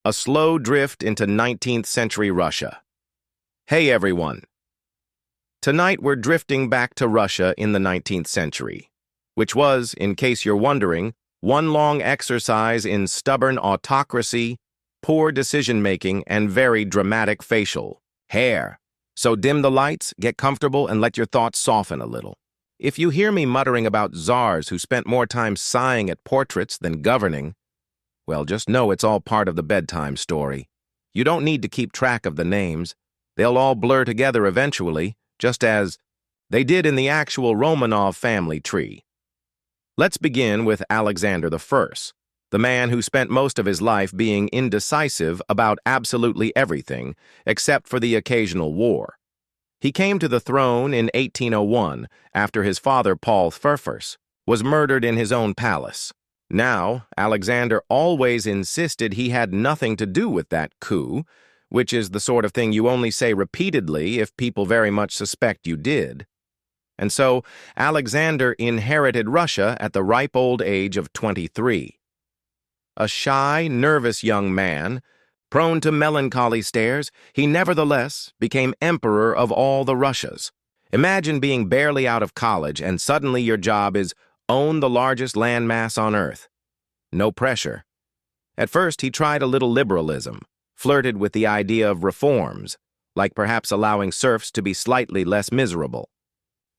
A slow drift into 19th century Russia. Hey everyone. Tonight we're drifting back to Russia in the 19th century, which was, in case you're wondering, one long exercise in stubborn autocracy, poor decision-making, and very dramatic facial hair. So dim the lights, get comfortable, and let your thoughts soften a little. If you hear me muttering about czars who spent more time sighing at portraits than governing, well, just know it's all part of the bedtime story. You don't need to keep track of the names. They'll all blur together eventually, just as they did in the actual Romanov family tree. Let's begin with Alexander I, the man who spent most of his life being indecisive about absolutely everything, except for the occasional war. He came to the throne in 1801 after his father Paul I was murdered in his own palace. Now, Alexander always insisted he had nothing to do with that coup, which is the sort of thing you only say repeatedly if people very much suspect you did. And so, Alexander inherited Russia at the ripe old age of 23. A shy, nervous young man, prone to melancholy stares, he nevertheless became emperor of all the Russias. Imagine being barely out of college and suddenly your job is own the largest landmass on Earth. No pressure. At first, he tried a little liberalism, flirted with the idea of reforms, like perhaps allowing serfs to be slightly less miserable.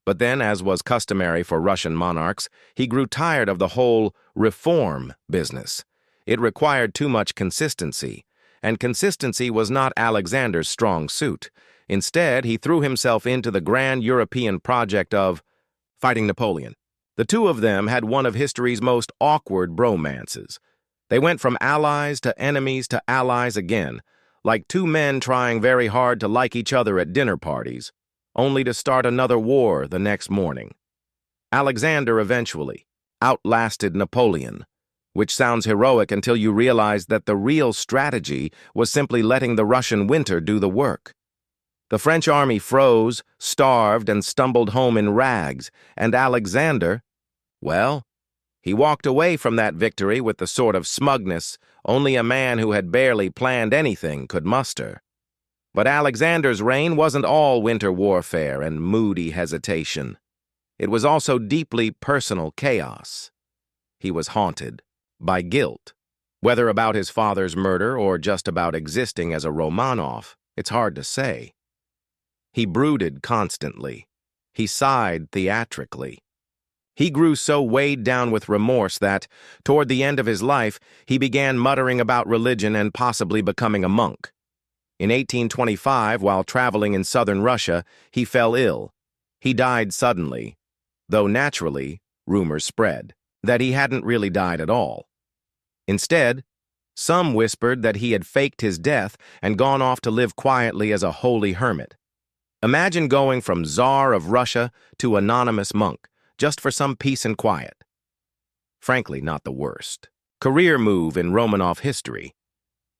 But then, as was customary for Russian monarchs, he grew tired of the whole reform business. It required too much consistency, and consistency was not Alexander's strong suit. Instead, he threw himself into the grand European project of fighting Napoleon. The two of them had one of history's most awkward bromances. They went from allies to allies again, like two men trying very hard to like each other at dinner parties, only to start another war the next morning. Alexander eventually outlasted Napoleon, which sounds heroic until you realize that the real strategy was simply letting the Russian winter do the work. The French army froze, starved, and stumbled home in rags, and Alexander, well, he walked away from that victory with the sort of smugness only a man who had barely planned anything could muster. But Alexander's reign wasn't all winter warfare and moody hesitation. It was also deeply personal chaos. He was haunted by guilt. Whether about his father's murder or just about existing as a Romanov, it's hard to say. He brooded constantly. He sighed theatrically. He grew so weighed down with remorse that, toward the end of his life, he began muttering about religion and possibly becoming a monk. In 1825, while traveling in southern Russia, he fell ill. He died suddenly, though naturally, rumors spread that he hadn't really died at all. Instead, some whispered that he had faked his death and gone off to live quietly as a holy hermit. Imagine going from Tsar of Russia to anonymous monk, just for some peace and quiet. Frankly, not the worst. Career move in Romanov history.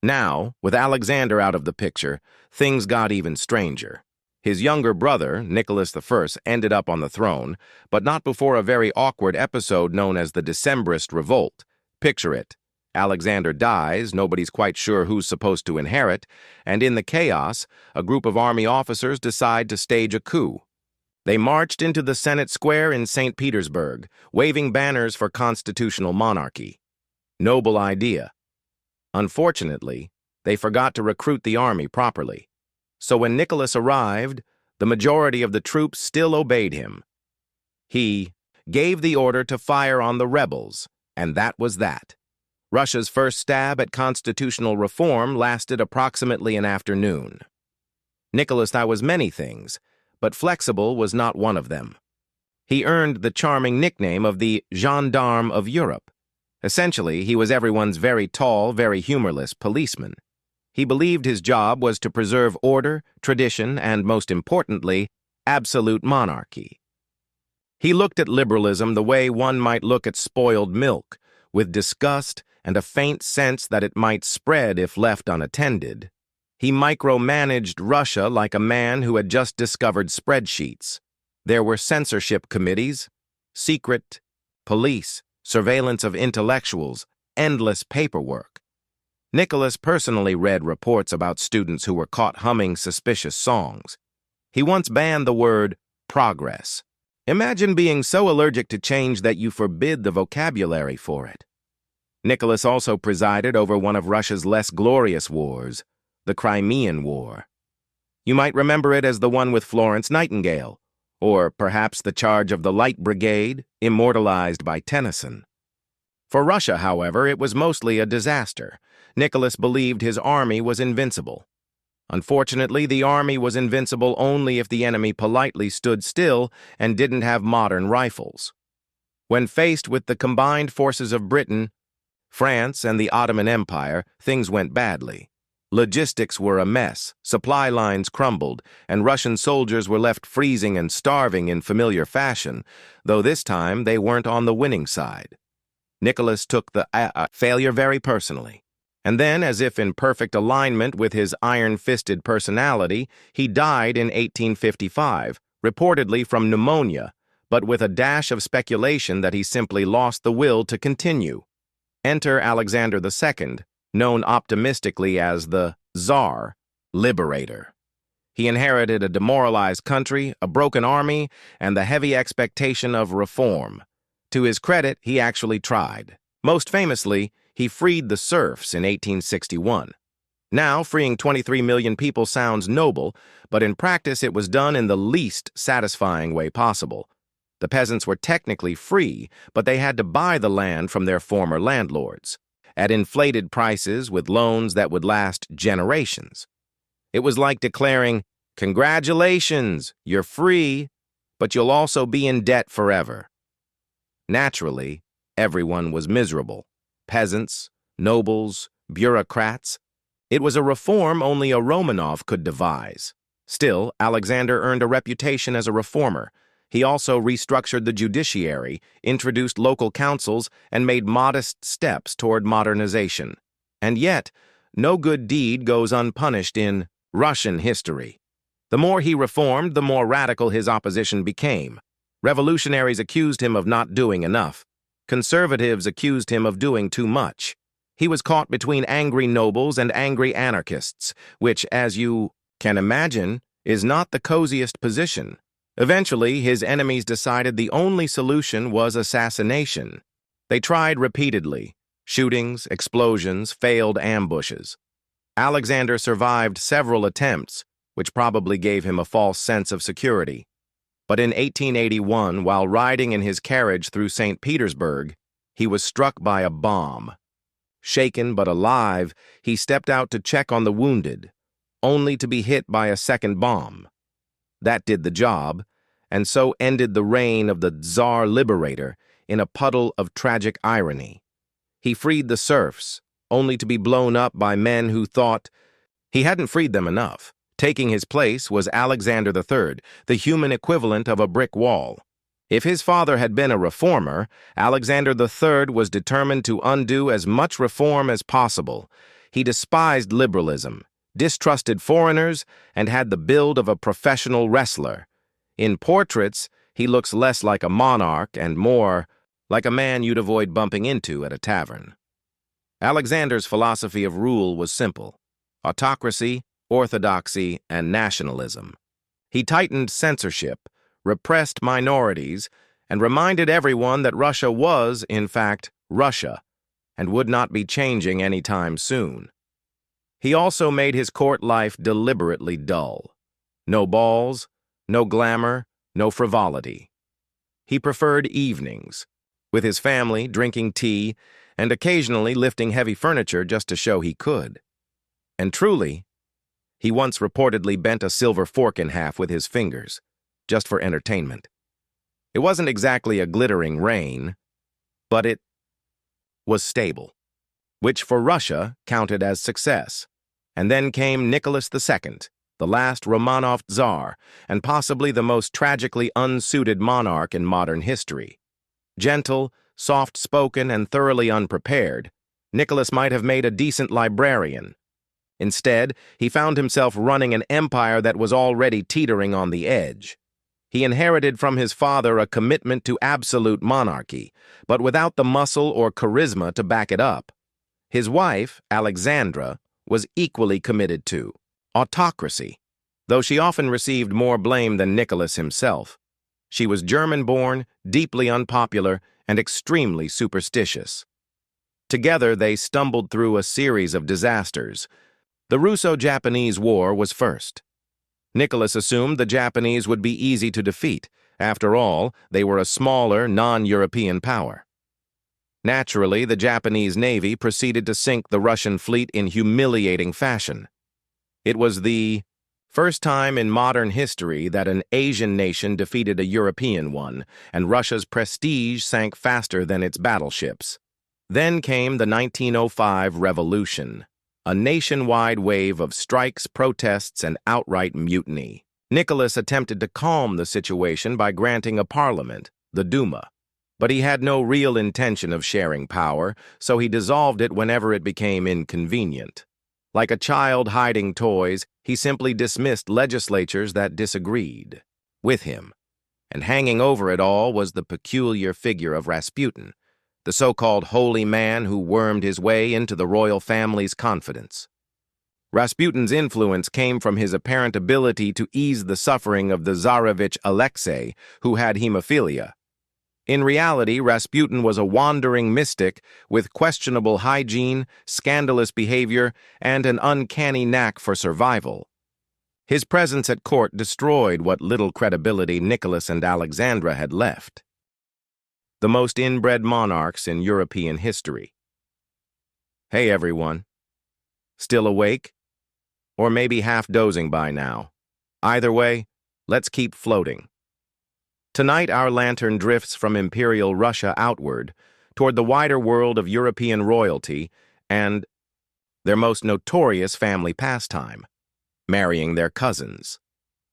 Now, with Alexander out of the picture, things got even stranger. His younger brother, Nicholas I, ended up on the throne, but not before a very awkward episode known as the Decembrist Revolt. Picture it. Alexander dies, nobody's quite sure who's supposed to inherit, and in the chaos, a group of army officers decide to stage a coup. They marched into the Senate Square in St. Petersburg, waving banners for constitutional monarchy. Noble idea. Unfortunately, they forgot to recruit the army properly. So when Nicholas arrived, the majority of the troops still obeyed him. He gave the order to fire on the rebels, and that was that. Russia's first stab at constitutional reform lasted approximately an afternoon. Nicholas was many things, but flexible was not one of them. He earned the charming nickname of the Gendarme of Europe. Essentially, he was everyone's very tall, very humorless policeman. He believed his job was to preserve order, tradition, and, most importantly, absolute monarchy. He looked at liberalism the way one might look at spoiled milk, with disgust and a faint sense that it might spread if left unattended. He micromanaged Russia like a man who had just discovered spreadsheets. There were censorship committees, secret police, surveillance of intellectuals, endless paperwork. Nicholas personally read reports about students who were caught humming suspicious songs. He once banned the word progress. Imagine being so allergic to change that you forbid the vocabulary for it. Nicholas also presided over one of Russia's less glorious wars, the Crimean War. You might remember it as the one with Florence Nightingale, or perhaps the charge of the Light Brigade, immortalized by Tennyson. For Russia, however, it was mostly a disaster. Nicholas believed his army was invincible. Unfortunately, the army was invincible only if the enemy politely stood still and didn't have modern rifles. When faced with the combined forces of Britain, France, and the Ottoman Empire, things went badly. Logistics were a mess, supply lines crumbled, and Russian soldiers were left freezing and starving in familiar fashion, though this time they weren't on the winning side. Nicholas took the failure very personally. And then, as if in perfect alignment with his iron-fisted personality, he died in 1855, reportedly from pneumonia, but with a dash of speculation that he simply lost the will to continue. Enter Alexander II, known optimistically as the Tsar, Liberator. He inherited a demoralized country, a broken army, and the heavy expectation of reform. To his credit, he actually tried. Most famously, he freed the serfs in 1861. Now, freeing 23 million people sounds noble, but in practice it was done in the least satisfying way possible. The peasants were technically free, but they had to buy the land from their former landlords, at inflated prices with loans that would last generations. It was like declaring, "Congratulations, you're free, but you'll also be in debt forever." Naturally, everyone was miserable. Peasants, nobles, bureaucrats. It was a reform only a Romanov could devise. Still, Alexander earned a reputation as a reformer. He also restructured the judiciary, introduced local councils, and made modest steps toward modernization. And yet, no good deed goes unpunished in Russian history. The more he reformed, the more radical his opposition became. Revolutionaries accused him of not doing enough. Conservatives accused him of doing too much. He was caught between angry nobles and angry anarchists, which, as you can imagine, is not the coziest position. Eventually, his enemies decided the only solution was assassination. They tried repeatedly: shootings, explosions, failed ambushes. Alexander survived several attempts, which probably gave him a false sense of security. But in 1881, while riding in his carriage through St. Petersburg, he was struck by a bomb. Shaken but alive, he stepped out to check on the wounded, only to be hit by a second bomb. That did the job, and so ended the reign of the Tsar Liberator in a puddle of tragic irony. He freed the serfs, only to be blown up by men who thought he hadn't freed them enough. Taking his place was Alexander III, the human equivalent of a brick wall. If his father had been a reformer, Alexander III was determined to undo as much reform as possible. He despised liberalism, distrusted foreigners, and had the build of a professional wrestler. In portraits, he looks less like a monarch and more like a man you'd avoid bumping into at a tavern. Alexander's philosophy of rule was simple: autocracy, orthodoxy, and nationalism. He tightened censorship, repressed minorities, and reminded everyone that Russia was, in fact, Russia, and would not be changing any time soon. He also made his court life deliberately dull. No balls, no glamour, no frivolity. He preferred evenings, with his family drinking tea and occasionally lifting heavy furniture just to show he could. And truly, he once reportedly bent a silver fork in half with his fingers, just for entertainment. It wasn't exactly a glittering reign, but it was stable, which for Russia counted as success. And then came Nicholas II, the last Romanov Tsar, and possibly the most tragically unsuited monarch in modern history. Gentle, soft-spoken, and thoroughly unprepared, Nicholas might have made a decent librarian. Instead, he found himself running an empire that was already teetering on the edge. He inherited from his father a commitment to absolute monarchy, but without the muscle or charisma to back it up. His wife, Alexandra, was equally committed to autocracy, though she often received more blame than Nicholas himself. She was German-born, deeply unpopular, and extremely superstitious. Together, they stumbled through a series of disasters. The Russo-Japanese War was first. Nicholas assumed the Japanese would be easy to defeat. After all, they were a smaller, non-European power. Naturally, the Japanese Navy proceeded to sink the Russian fleet in humiliating fashion. It was the first time in modern history that an Asian nation defeated a European one, and Russia's prestige sank faster than its battleships. Then came the 1905 Revolution, a nationwide wave of strikes, protests, and outright mutiny. Nicholas attempted to calm the situation by granting a parliament, the Duma. But he had no real intention of sharing power, so he dissolved it whenever it became inconvenient. Like a child hiding toys, he simply dismissed legislatures that disagreed with him. And hanging over it all was the peculiar figure of Rasputin, the so-called holy man who wormed his way into the royal family's confidence. Rasputin's influence came from his apparent ability to ease the suffering of the Tsarevich Alexei, who had hemophilia. In reality, Rasputin was a wandering mystic with questionable hygiene, scandalous behavior, and an uncanny knack for survival. His presence at court destroyed what little credibility Nicholas and Alexandra had left. The most inbred monarchs in European history. Hey everyone. Still awake? Or maybe half dozing by now. Either way, let's keep floating. Tonight, our lantern drifts from Imperial Russia outward toward the wider world of European royalty and their most notorious family pastime, marrying their cousins.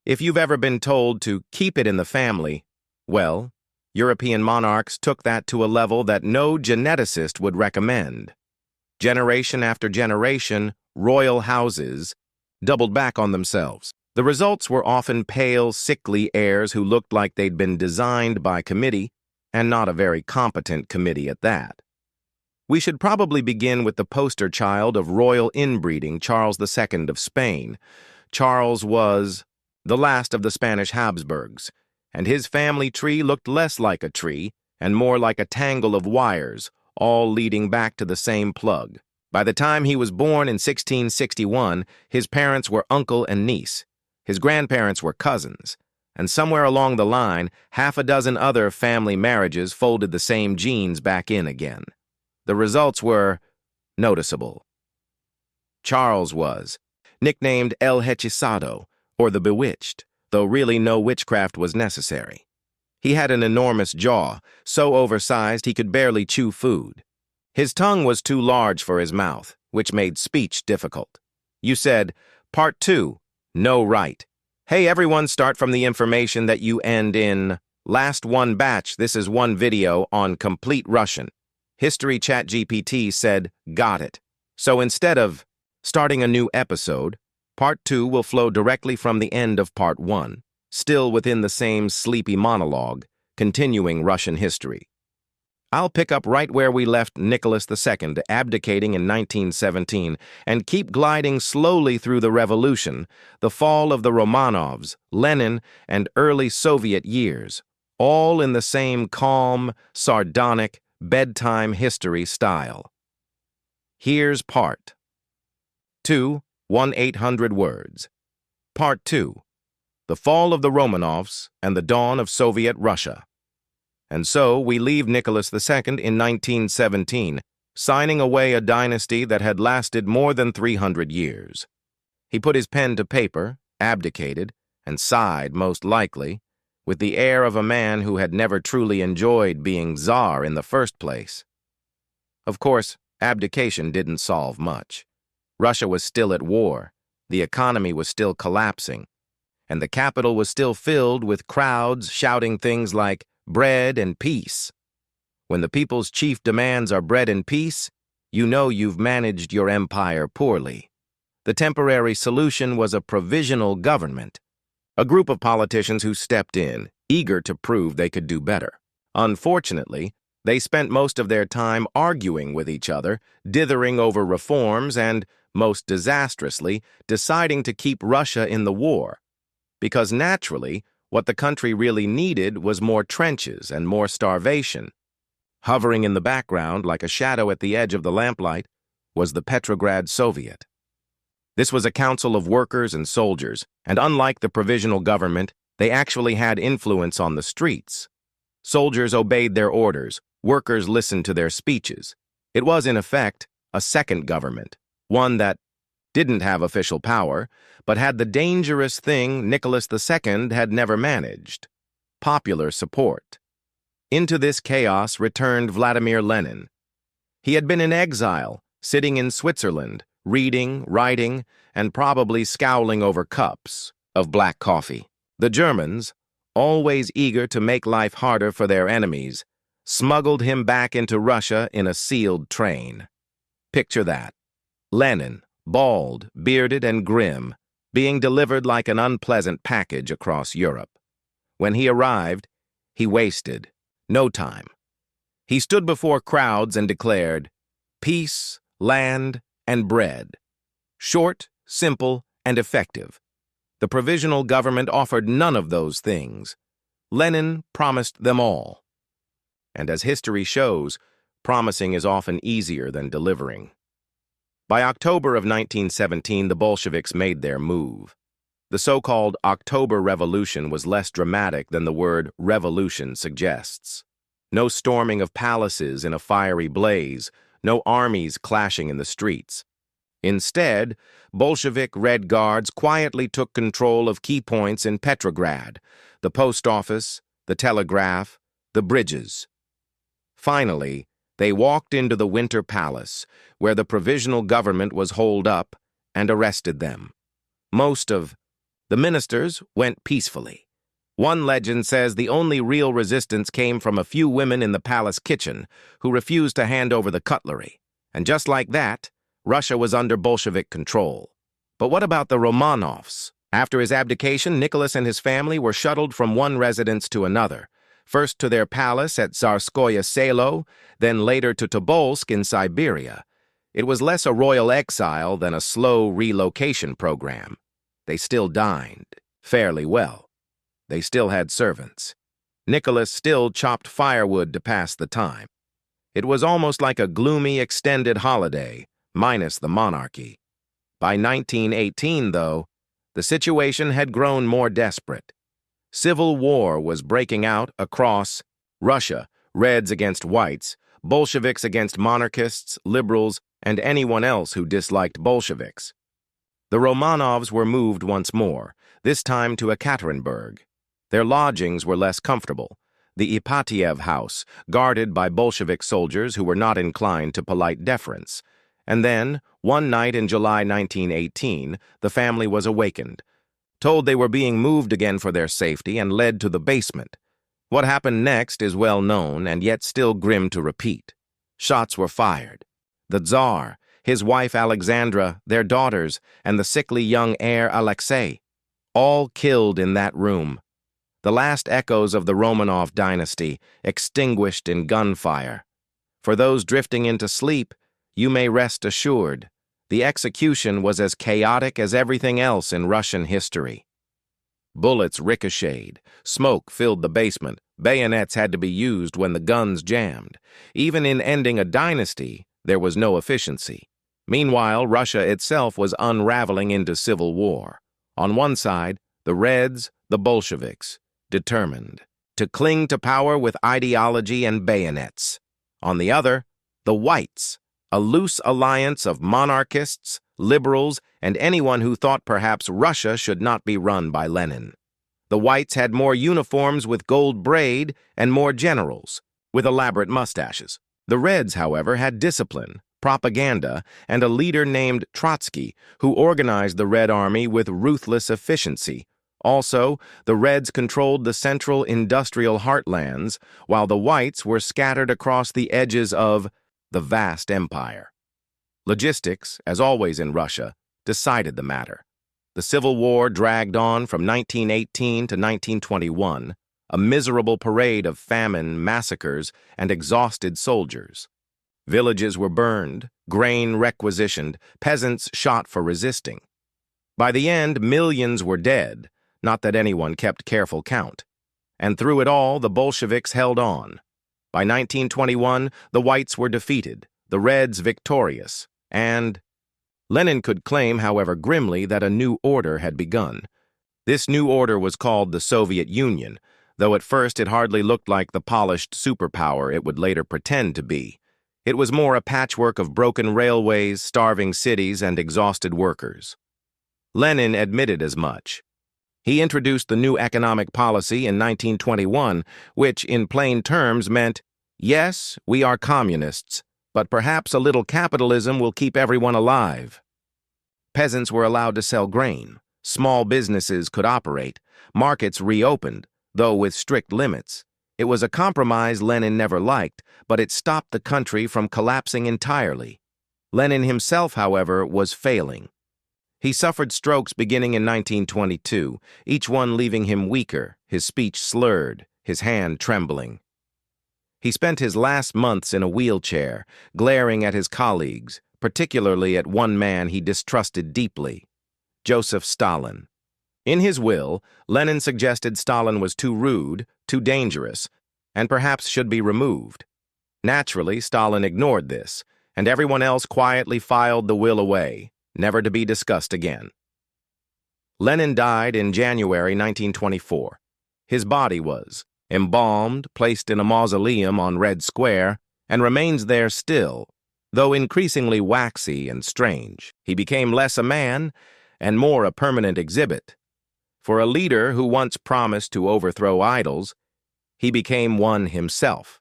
If you've ever been told to keep it in the family, well, European monarchs took that to a level that no geneticist would recommend. Generation after generation, royal houses doubled back on themselves. The results were often pale, sickly heirs who looked like they'd been designed by committee, and not a very competent committee at that. We should probably begin with the poster child of royal inbreeding, Charles II of Spain. Charles was the last of the Spanish Habsburgs, and his family tree looked less like a tree and more like a tangle of wires, all leading back to the same plug. By the time he was born in 1661, his parents were uncle and niece. His grandparents were cousins, and somewhere along the line, half a dozen other family marriages folded the same genes back in again. The results were noticeable. Charles was nicknamed El Hechizado, or the Bewitched, though really no witchcraft was necessary. He had an enormous jaw, so oversized he could barely chew food. His tongue was too large for his mouth, which made speech difficult. You said, Part 2. No right. Hey everyone, start from the information that you end in last one batch. This is one video on complete Russian. History ChatGPT said, got it. So instead of starting a new episode, Part 2 will flow directly from the end of Part 1, still within the same sleepy monologue, continuing Russian history. I'll pick up right where we left Nicholas II abdicating in 1917 and keep gliding slowly through the revolution, the fall of the Romanovs, Lenin, and early Soviet years, all in the same calm, sardonic, bedtime history style. Here's Part 2, 1-800 words. Part 2, the fall of the Romanovs and the dawn of Soviet Russia. And so we leave Nicholas II in 1917, signing away a dynasty that had lasted more than 300 years. He put his pen to paper, abdicated, and sighed, most likely, with the air of a man who had never truly enjoyed being Tsar in the first place. Of course, abdication didn't solve much. Russia was still at war, the economy was still collapsing, and the capital was still filled with crowds shouting things like, bread and peace. When the people's chief demands are bread and peace, you know you've managed your empire poorly. The temporary solution was a provisional government, a group of politicians who stepped in, eager to prove they could do better. Unfortunately, They spent most of their time arguing with each other, dithering over reforms, and, most disastrously, deciding to keep Russia in the war. Because naturally, what the country really needed was more trenches and more starvation. Hovering in the background like a shadow at the edge of the lamplight was the Petrograd Soviet. This was a council of workers and soldiers, and unlike the provisional government, they actually had influence on the streets. Soldiers obeyed their orders, workers listened to their speeches. It was, in effect, a second government, one that didn't have official power, but had the dangerous thing Nicholas II had never managed: popular support. Into this chaos returned Vladimir Lenin. He had been in exile, sitting in Switzerland, reading, writing, and probably scowling over cups of black coffee. The Germans, always eager to make life harder for their enemies, smuggled him back into Russia in a sealed train. Picture that. Lenin, bald, bearded, and grim, being delivered like an unpleasant package across Europe. When he arrived, he wasted no time. He stood before crowds and declared, "Peace, land, and bread." Short, simple, and effective. The provisional government offered none of those things. Lenin promised them all. And as history shows, promising is often easier than delivering. By October of 1917, the Bolsheviks made their move. The so-called October Revolution was less dramatic than the word revolution suggests. No storming of palaces in a fiery blaze, no armies clashing in the streets. Instead, Bolshevik Red Guards quietly took control of key points in Petrograd: the post office, the telegraph, the bridges. Finally, they walked into the Winter Palace, where the provisional government was holed up, and arrested them. Most of the ministers went peacefully. One legend says the only real resistance came from a few women in the palace kitchen who refused to hand over the cutlery. And just like that, Russia was under Bolshevik control. But what about the Romanovs? After his abdication, Nicholas and his family were shuttled from one residence to another, first to their palace at Tsarskoye Selo, then later to Tobolsk in Siberia. It was less a royal exile than a slow relocation program. They still dined fairly well. They still had servants. Nicholas still chopped firewood to pass the time. It was almost like a gloomy extended holiday, minus the monarchy. By 1918, though, the situation had grown more desperate. Civil war was breaking out across Russia: Reds against Whites, Bolsheviks against monarchists, liberals, and anyone else who disliked Bolsheviks. The Romanovs were moved once more, this time to Ekaterinburg. Their lodgings were less comfortable: the Ipatiev house, guarded by Bolshevik soldiers who were not inclined to polite deference. And then, one night in July 1918, the family was awakened, told they were being moved again for their safety, and led to the basement. What happened next is well known and yet still grim to repeat. Shots were fired. The Tsar, his wife Alexandra, their daughters, and the sickly young heir Alexei, all killed in that room. The last echoes of the Romanov dynasty extinguished in gunfire. For those drifting into sleep, you may rest assured, the execution was as chaotic as everything else in Russian history. Bullets ricocheted, smoke filled the basement, bayonets had to be used when the guns jammed. Even in ending a dynasty, there was no efficiency. Meanwhile, Russia itself was unraveling into civil war. On one side, the Reds, the Bolsheviks, determined to cling to power with ideology and bayonets. On the other, the Whites, a loose alliance of monarchists, liberals, and anyone who thought perhaps Russia should not be run by Lenin. The Whites had more uniforms with gold braid and more generals with elaborate mustaches. The Reds, however, had discipline, propaganda, and a leader named Trotsky who organized the Red Army with ruthless efficiency. Also, the Reds controlled the central industrial heartlands, while the Whites were scattered across the edges of the vast empire. Logistics, as always in Russia, decided the matter. The Civil War dragged on from 1918 to 1921, a miserable parade of famine, massacres, and exhausted soldiers. Villages were burned, grain requisitioned, peasants shot for resisting. By the end, millions were dead, not that anyone kept careful count. And through it all, the Bolsheviks held on. By 1921, the whites were defeated, the Reds victorious, and Lenin could claim, however grimly, that a new order had begun. This new order was called the Soviet Union, though at first it hardly looked like the polished superpower it would later pretend to be. It was more a patchwork of broken railways, starving cities, and exhausted workers. Lenin admitted as much. He introduced the new economic policy in 1921, which, in plain terms, meant, yes, we are communists, but perhaps a little capitalism will keep everyone alive. Peasants were allowed to sell grain. Small businesses could operate. Markets reopened, though with strict limits. It was a compromise Lenin never liked, but it stopped the country from collapsing entirely. Lenin himself, however, was failing. He suffered strokes beginning in 1922, each one leaving him weaker, his speech slurred, his hand trembling. He spent his last months in a wheelchair, glaring at his colleagues, particularly at one man he distrusted deeply, Joseph Stalin. In his will, Lenin suggested Stalin was too rude, too dangerous, and perhaps should be removed. Naturally, Stalin ignored this, and everyone else quietly filed the will away, never to be discussed again. Lenin died in January 1924. His body was embalmed, placed in a mausoleum on Red Square, and remains there still, though increasingly waxy and strange. He became less a man and more a permanent exhibit. For a leader who once promised to overthrow idols, he became one himself,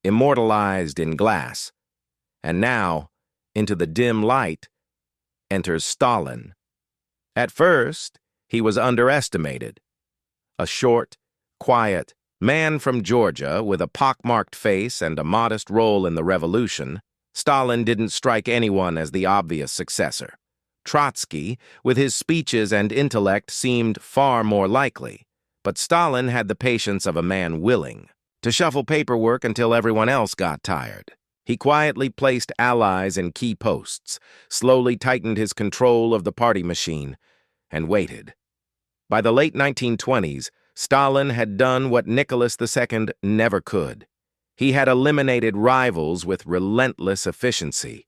immortalized in glass. And now, into the dim light, enters Stalin. At first, he was underestimated. A short, quiet man from Georgia with a pockmarked face and a modest role in the revolution, Stalin didn't strike anyone as the obvious successor. Trotsky, with his speeches and intellect, seemed far more likely, but Stalin had the patience of a man willing to shuffle paperwork until everyone else got tired. He quietly placed allies in key posts, slowly tightened his control of the party machine, and waited. By the late 1920s, Stalin had done what Nicholas II never could. He had eliminated rivals with relentless efficiency.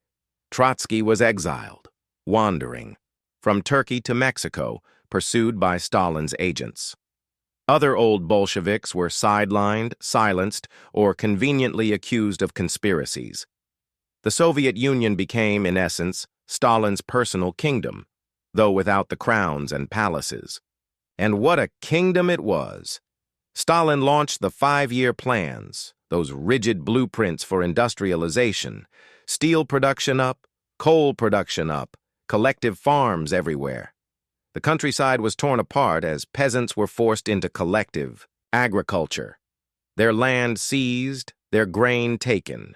Trotsky was exiled, wandering, from Turkey to Mexico, pursued by Stalin's agents. Other old Bolsheviks were sidelined, silenced, or conveniently accused of conspiracies. The Soviet Union became, in essence, Stalin's personal kingdom, though without the crowns and palaces. And what a kingdom it was! Stalin launched the 5-year plans, those rigid blueprints for industrialization, steel production up, coal production up, collective farms everywhere. The countryside was torn apart as peasants were forced into collective agriculture. Their land seized, their grain taken.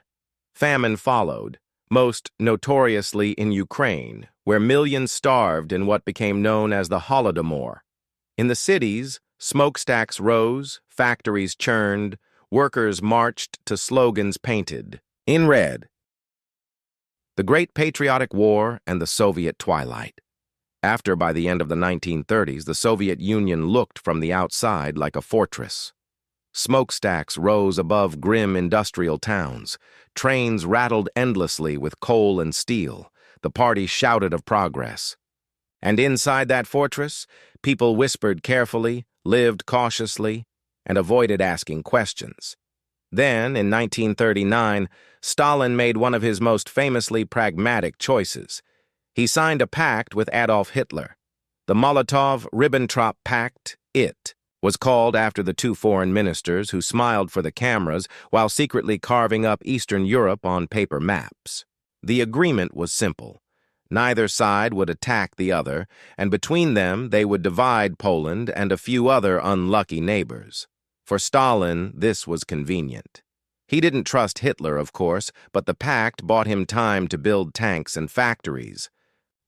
Famine followed, most notoriously in Ukraine, where millions starved in what became known as the Holodomor. In the cities, smokestacks rose, factories churned, workers marched to slogans painted in red. The Great Patriotic War and the Soviet Twilight. After, by the end of the 1930s, the Soviet Union looked from the outside like a fortress. Smokestacks rose above grim industrial towns. Trains rattled endlessly with coal and steel. The party shouted of progress. And inside that fortress, people whispered carefully, lived cautiously, and avoided asking questions. Then, in 1939, Stalin made one of his most famously pragmatic choices. He signed a pact with Adolf Hitler. The Molotov-Ribbentrop Pact, it, was called after the two foreign ministers who smiled for the cameras while secretly carving up Eastern Europe on paper maps. The agreement was simple. Neither side would attack the other, and between them they would divide Poland and a few other unlucky neighbors. For Stalin, this was convenient. He didn't trust Hitler, of course, but the pact bought him time to build tanks and factories.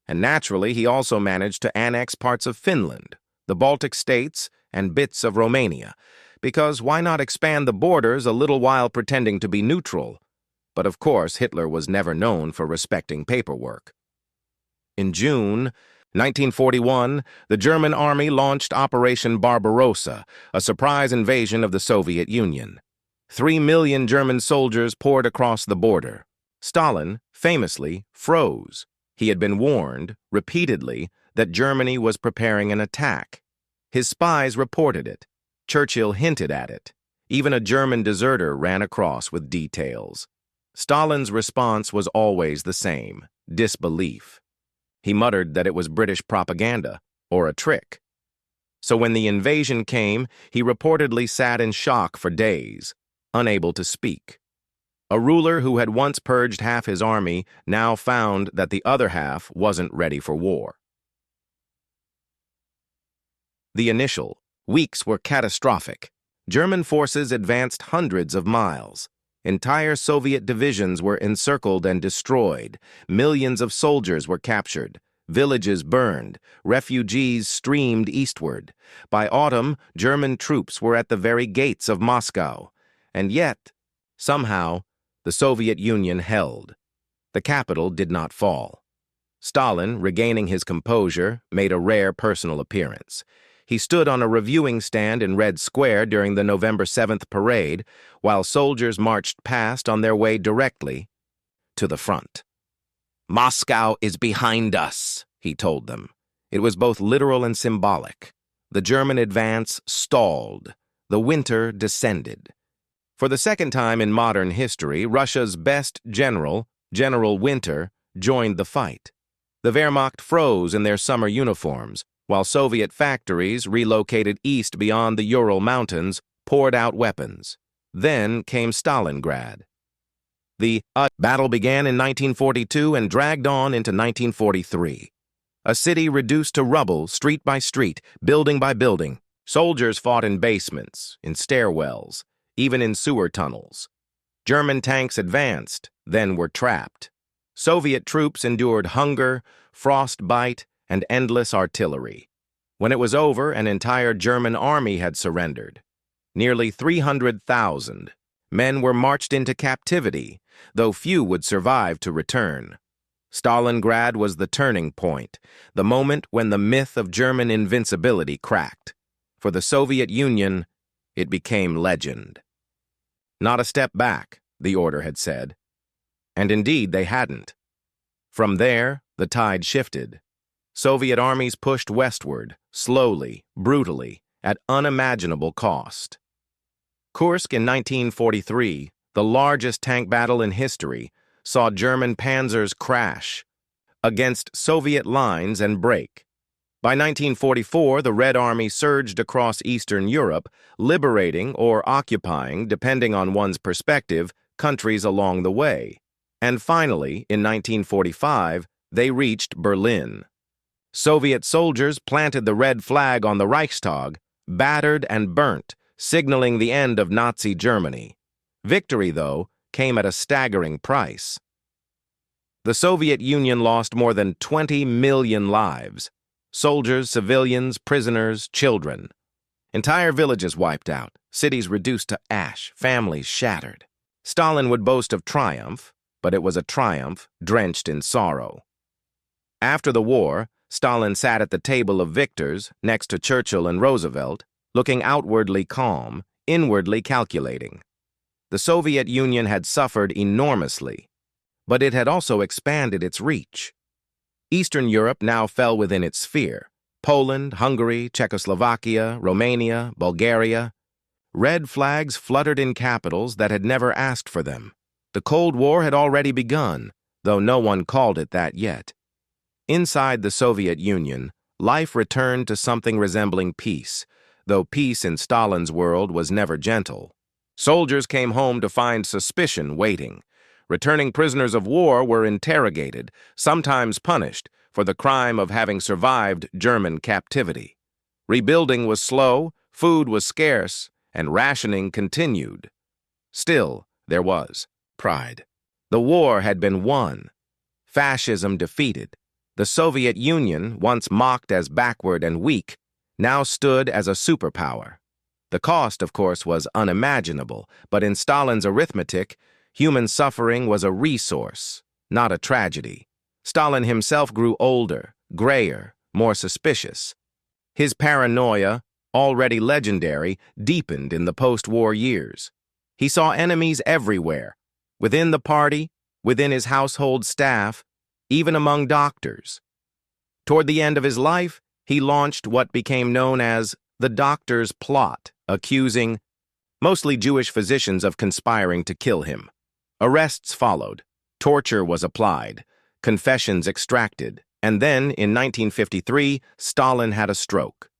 And naturally, he also managed to annex parts of Finland, the Baltic states, and bits of Romania, because why not expand the borders a little while pretending to be neutral? But of course, Hitler was never known for respecting paperwork. In June 1941, the German army launched Operation Barbarossa, a surprise invasion of the Soviet Union. 3 million German soldiers poured across the border. Stalin, famously, froze. He had been warned, repeatedly, that Germany was preparing an attack. His spies reported it. Churchill hinted at it. Even a German deserter ran across with details. Stalin's response was always the same: disbelief. He muttered that it was British propaganda, or a trick. So when the invasion came, he reportedly sat in shock for days, unable to speak. A ruler who had once purged half his army now found that the other half wasn't ready for war. The initial weeks were catastrophic. German forces advanced hundreds of miles. Entire Soviet divisions were encircled and destroyed. Millions of soldiers were captured. Villages burned. Refugees streamed eastward. By autumn, German troops were at the very gates of Moscow. And yet, somehow, the Soviet Union held. The capital did not fall. Stalin, regaining his composure, made a rare personal appearance. He stood on a reviewing stand in Red Square during the November 7th parade, while soldiers marched past on their way directly to the front. "Moscow is behind us," he told them. It was both literal and symbolic. The German advance stalled. The winter descended. For the second time in modern history, Russia's best general, General Winter, joined the fight. The Wehrmacht froze in their summer uniforms, while Soviet factories, relocated east beyond the Ural Mountains, poured out weapons. Then came Stalingrad. The battle began in 1942 and dragged on into 1943. A city reduced to rubble, street by street, building by building. Soldiers fought in basements, in stairwells, even in sewer tunnels. German tanks advanced, then were trapped. Soviet troops endured hunger, frostbite, and endless artillery. When it was over, an entire German army had surrendered. Nearly 300,000 men were marched into captivity, though few would survive to return. Stalingrad was the turning point, the moment when the myth of German invincibility cracked. For the Soviet Union, it became legend. Not a step back, the order had said. And indeed, they hadn't. From there, the tide shifted. Soviet armies pushed westward, slowly, brutally, at unimaginable cost. Kursk in 1943, the largest tank battle in history, saw German panzers crash against Soviet lines and break. By 1944, the Red Army surged across Eastern Europe, liberating or occupying, depending on one's perspective, countries along the way. And finally, in 1945, they reached Berlin. Soviet soldiers planted the red flag on the Reichstag, battered and burnt, signaling the end of Nazi Germany. Victory, though, came at a staggering price. The Soviet Union lost more than 20 million lives. Soldiers, civilians, prisoners, children. Entire villages wiped out, cities reduced to ash, families shattered. Stalin would boast of triumph, but it was a triumph drenched in sorrow. After the war, Stalin sat at the table of victors next to Churchill and Roosevelt, looking outwardly calm, inwardly calculating. The Soviet Union had suffered enormously, but it had also expanded its reach. Eastern Europe now fell within its sphere. Poland, Hungary, Czechoslovakia, Romania, Bulgaria. Red flags fluttered in capitals that had never asked for them. The Cold War had already begun, though no one called it that yet. Inside the Soviet Union, life returned to something resembling peace, though peace in Stalin's world was never gentle. Soldiers came home to find suspicion waiting. Returning prisoners of war were interrogated, sometimes punished, for the crime of having survived German captivity. Rebuilding was slow, food was scarce, and rationing continued. Still, there was pride. The war had been won. Fascism defeated. The Soviet Union, once mocked as backward and weak, now stood as a superpower. The cost, of course, was unimaginable, but in Stalin's arithmetic, human suffering was a resource, not a tragedy. Stalin himself grew older, grayer, more suspicious. His paranoia, already legendary, deepened in the post-war years. He saw enemies everywhere, within the party, within his household staff, even among doctors. Toward the end of his life, he launched what became known as the Doctor's Plot, accusing mostly Jewish physicians of conspiring to kill him. Arrests followed, torture was applied, confessions extracted, and then, in 1953, Stalin had a stroke.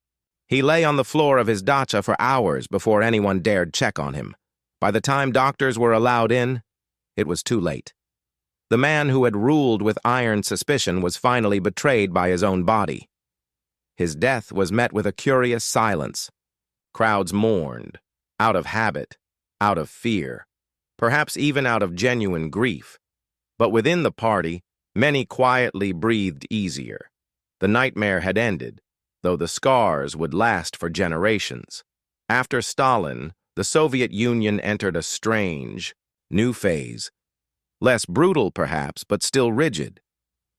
He lay on the floor of his dacha for hours before anyone dared check on him. By the time doctors were allowed in, it was too late. The man who had ruled with iron suspicion was finally betrayed by his own body. His death was met with a curious silence. Crowds mourned, out of habit, out of fear, perhaps even out of genuine grief. But within the party, many quietly breathed easier. The nightmare had ended, though the scars would last for generations. After Stalin, the Soviet Union entered a strange, new phase. Less brutal, perhaps, but still rigid.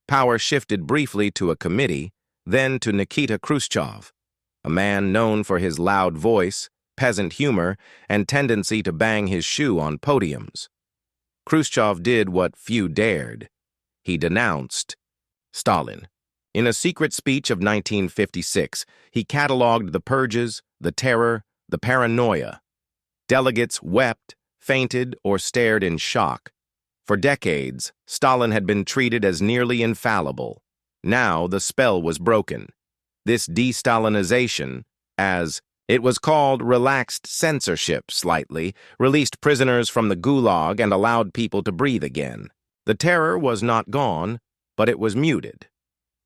Power shifted briefly to a committee, then to Nikita Khrushchev, a man known for his loud voice, peasant humor, and tendency to bang his shoe on podiums. Khrushchev did what few dared. He denounced Stalin. In a secret speech of 1956, he cataloged the purges, the terror, the paranoia. Delegates wept, fainted, or stared in shock. For decades, Stalin had been treated as nearly infallible. Now the spell was broken. This de-Stalinization, as it was called, relaxed censorship slightly, released prisoners from the gulag and allowed people to breathe again. The terror was not gone, but it was muted.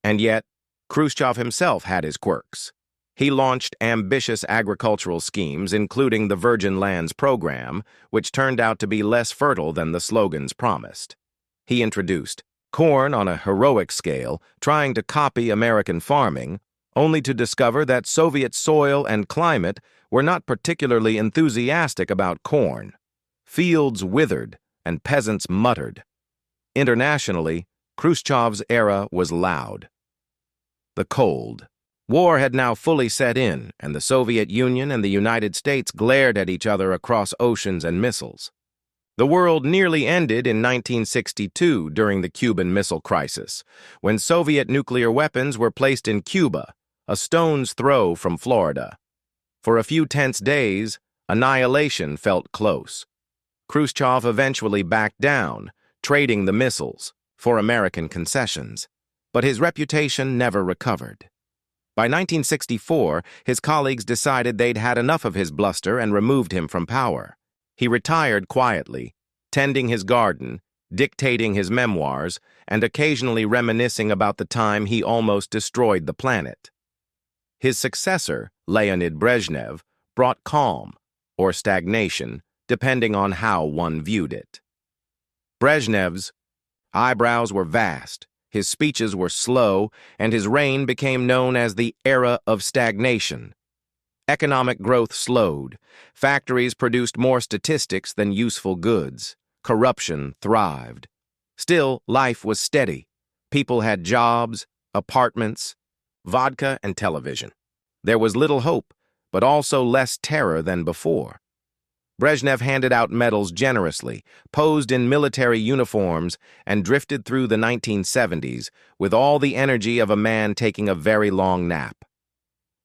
And yet, Khrushchev himself had his quirks. He launched ambitious agricultural schemes, including the Virgin Lands program, which turned out to be less fertile than the slogans promised. He introduced corn on a heroic scale, trying to copy American farming, only to discover that Soviet soil and climate were not particularly enthusiastic about corn. Fields withered and peasants muttered. Internationally, Khrushchev's era was loud. The Cold War had now fully set in, and the Soviet Union and the United States glared at each other across oceans and missiles. The world nearly ended in 1962 during the Cuban Missile Crisis, when Soviet nuclear weapons were placed in Cuba, a stone's throw from Florida. For a few tense days, annihilation felt close. Khrushchev eventually backed down, trading the missiles for American concessions, but his reputation never recovered. By 1964, his colleagues decided they'd had enough of his bluster and removed him from power. He retired quietly, tending his garden, dictating his memoirs, and occasionally reminiscing about the time he almost destroyed the planet. His successor, Leonid Brezhnev, brought calm, or stagnation, depending on how one viewed it. Brezhnev's eyebrows were vast, his speeches were slow, and his reign became known as the era of stagnation. Economic growth slowed. Factories produced more statistics than useful goods. Corruption thrived. Still, life was steady. People had jobs, apartments, vodka, and television. There was little hope, but also less terror than before. Brezhnev handed out medals generously, posed in military uniforms, and drifted through the 1970s with all the energy of a man taking a very long nap.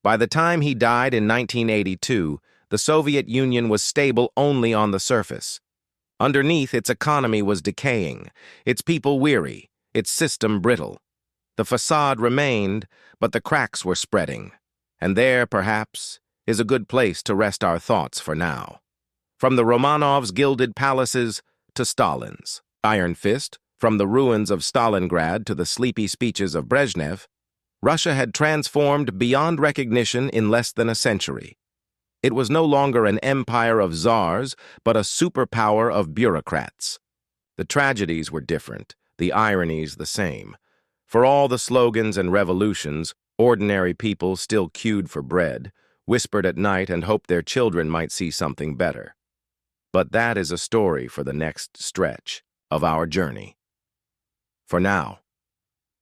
By the time he died in 1982, the Soviet Union was stable only on the surface. Underneath, its economy was decaying, its people weary, its system brittle. The facade remained, but the cracks were spreading. And there, perhaps, is a good place to rest our thoughts for now. From the Romanovs' gilded palaces to Stalin's iron fist, from the ruins of Stalingrad to the sleepy speeches of Brezhnev, Russia had transformed beyond recognition in less than a century. It was no longer an empire of czars, but a superpower of bureaucrats. The tragedies were different, the ironies the same. For all the slogans and revolutions, ordinary people still queued for bread, whispered at night and hoped their children might see something better. But that is a story for the next stretch of our journey. For now,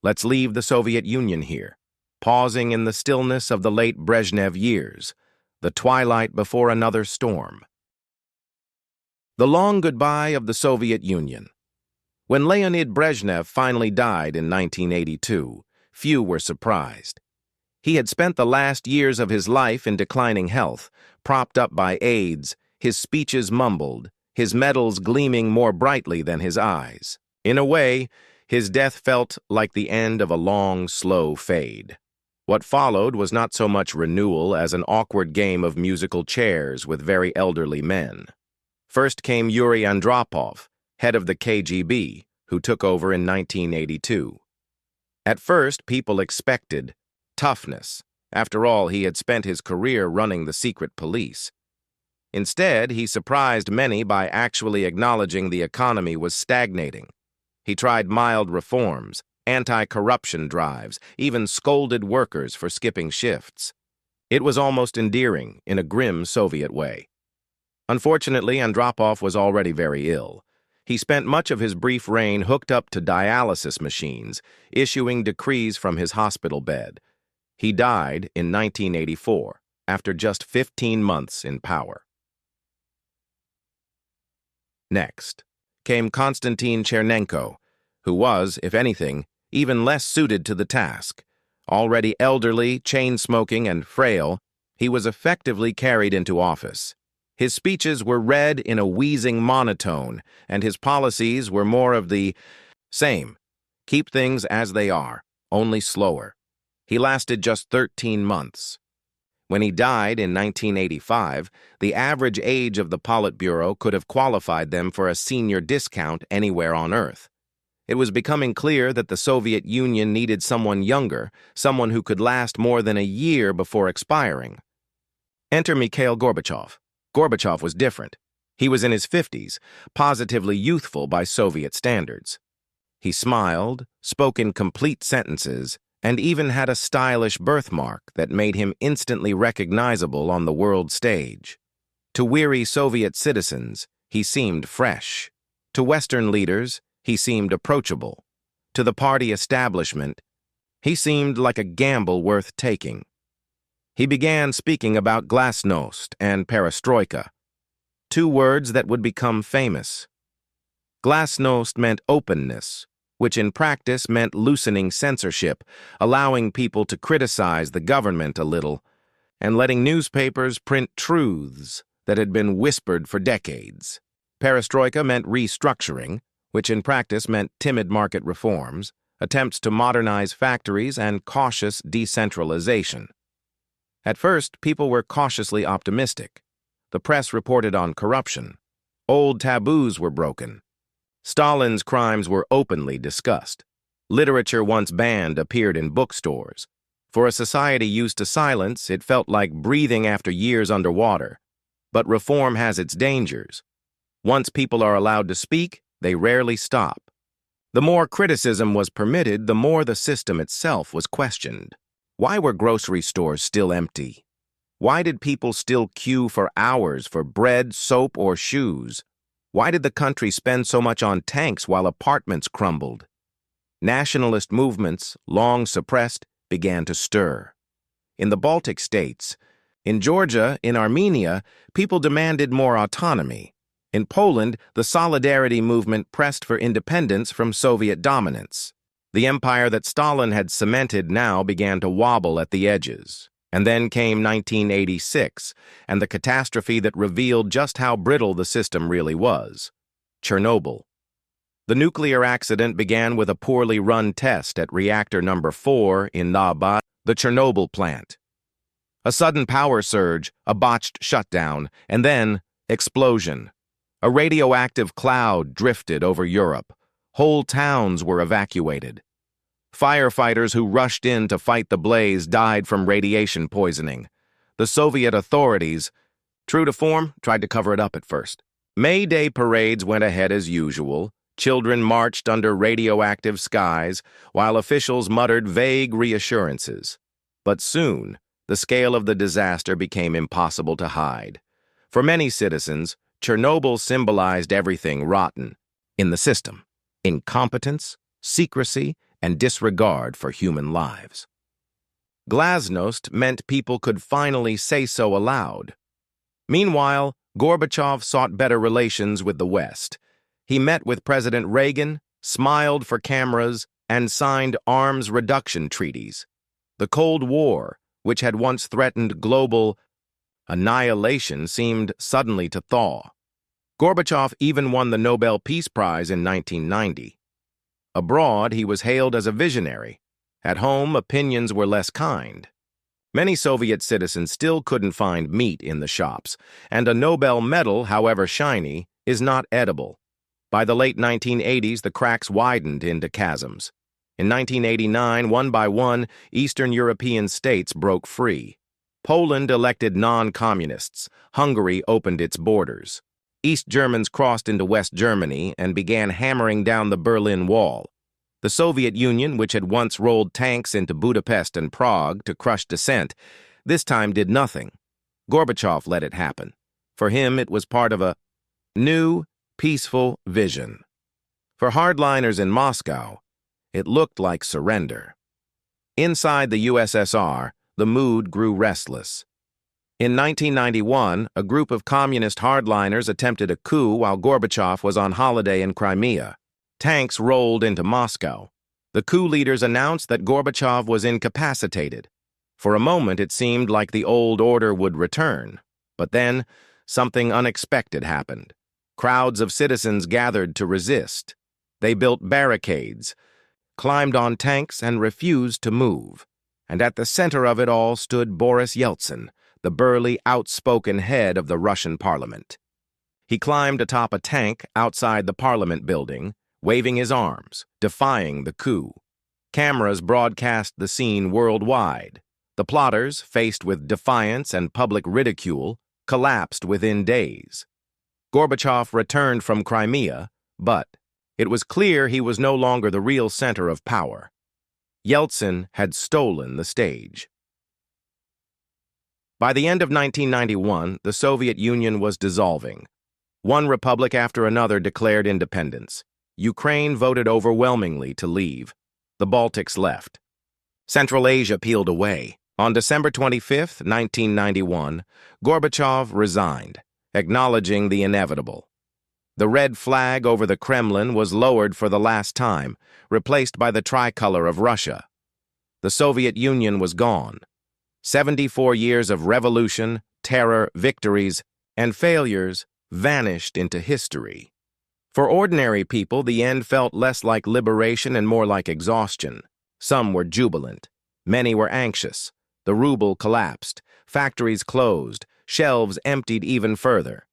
let's leave the Soviet Union here, pausing in the stillness of the late Brezhnev years, the twilight before another storm. The long goodbye of the Soviet Union. When Leonid Brezhnev finally died in 1982, few were surprised. He had spent the last years of his life in declining health, propped up by AIDS, his speeches mumbled, his medals gleaming more brightly than his eyes. In a way, his death felt like the end of a long, slow fade. What followed was not so much renewal as an awkward game of musical chairs with very elderly men. First came Yuri Andropov, head of the KGB, who took over in 1982. At first, people expected toughness. After all, he had spent his career running the secret police. Instead, he surprised many by actually acknowledging the economy was stagnating. He tried mild reforms, anti-corruption drives, even scolded workers for skipping shifts. It was almost endearing in a grim Soviet way. Unfortunately, Andropov was already very ill. He spent much of his brief reign hooked up to dialysis machines, issuing decrees from his hospital bed. He died in 1984, after just 15 months in power. Next came Konstantin Chernenko, who was, if anything, even less suited to the task. Already elderly, chain-smoking, and frail, he was effectively carried into office. His speeches were read in a wheezing monotone, and his policies were more of the same. Keep things as they are, only slower. He lasted just 13 months. When he died in 1985, the average age of the Politburo could have qualified them for a senior discount anywhere on Earth. It was becoming clear that the Soviet Union needed someone younger, someone who could last more than a year before expiring. Enter Mikhail Gorbachev. Gorbachev was different. He was in his 50s, positively youthful by Soviet standards. He smiled, spoke in complete sentences, and even had a stylish birthmark that made him instantly recognizable on the world stage. To weary Soviet citizens, he seemed fresh. To Western leaders, he seemed approachable. To the party establishment, he seemed like a gamble worth taking. He began speaking about glasnost and perestroika, two words that would become famous. Glasnost meant openness, which in practice meant loosening censorship, allowing people to criticize the government a little, and letting newspapers print truths that had been whispered for decades. Perestroika meant restructuring, which in practice meant timid market reforms, attempts to modernize factories, and cautious decentralization. At first, people were cautiously optimistic. The press reported on corruption. Old taboos were broken. Stalin's crimes were openly discussed. Literature once banned appeared in bookstores. For a society used to silence, it felt like breathing after years underwater. But reform has its dangers. Once people are allowed to speak, they rarely stop. The more criticism was permitted, the more the system itself was questioned. Why were grocery stores still empty? Why did people still queue for hours for bread, soap, or shoes? Why did the country spend so much on tanks while apartments crumbled? Nationalist movements, long suppressed, began to stir. In the Baltic states, in Georgia, in Armenia, people demanded more autonomy. In Poland, the Solidarity movement pressed for independence from Soviet dominance. The empire that Stalin had cemented now began to wobble at the edges. And then came 1986, and the catastrophe that revealed just how brittle the system really was. Chernobyl. The nuclear accident began with a poorly run test at reactor number 4 in the Chernobyl plant. A sudden power surge, a botched shutdown, and then explosion. A radioactive cloud drifted over Europe. Whole towns were evacuated. Firefighters who rushed in to fight the blaze died from radiation poisoning. The Soviet authorities, true to form, tried to cover it up at first. May Day parades went ahead as usual. Children marched under radioactive skies, while officials muttered vague reassurances. But soon, The scale of the disaster became impossible to hide. For many citizens, Chernobyl symbolized everything rotten in the system: incompetence, secrecy, and disregard for human lives. Glasnost meant people could finally say so aloud. Meanwhile, Gorbachev sought better relations with the West. He met with President Reagan, smiled for cameras, and signed arms reduction treaties. The Cold War, which had once threatened global annihilation, seemed suddenly to thaw. Gorbachev even won the Nobel Peace Prize in 1990. Abroad, he was hailed as a visionary. At home, opinions were less kind. Many Soviet citizens still couldn't find meat in the shops, and a Nobel medal, however shiny, is not edible. By the late 1980s, the cracks widened into chasms. In 1989, one by one, Eastern European states broke free. Poland elected non-communists. Hungary opened its borders. East Germans crossed into West Germany and began hammering down the Berlin Wall. The Soviet Union, which had once rolled tanks into Budapest and Prague to crush dissent, this time did nothing. Gorbachev let it happen. For him, it was part of a new, peaceful vision. For hardliners in Moscow, it looked like surrender. Inside the USSR, the mood grew restless. In 1991, a group of communist hardliners attempted a coup while Gorbachev was on holiday in Crimea. Tanks rolled into Moscow. The coup leaders announced that Gorbachev was incapacitated. For a moment, it seemed like the old order would return. But then, something unexpected happened. Crowds of citizens gathered to resist. They built barricades, climbed on tanks, and refused to move. And at the center of it all stood Boris Yeltsin, the burly, outspoken head of the Russian parliament. He climbed atop a tank outside the parliament building, waving his arms, defying the coup. Cameras broadcast the scene worldwide. The plotters, faced with defiance and public ridicule, collapsed within days. Gorbachev returned from Crimea, but it was clear he was no longer the real center of power. Yeltsin had stolen the stage. By the end of 1991, the Soviet Union was dissolving. One republic after another declared independence. Ukraine voted overwhelmingly to leave. The Baltics left. Central Asia peeled away. On December 25, 1991, Gorbachev resigned, acknowledging the inevitable. The red flag over the Kremlin was lowered for the last time, replaced by the tricolor of Russia. The Soviet Union was gone. 74 years of revolution, terror, victories, and failures vanished into history. For ordinary people, the end felt less like liberation and more like exhaustion. Some were jubilant. Many were anxious. The ruble collapsed. Factories closed. Shelves emptied even further.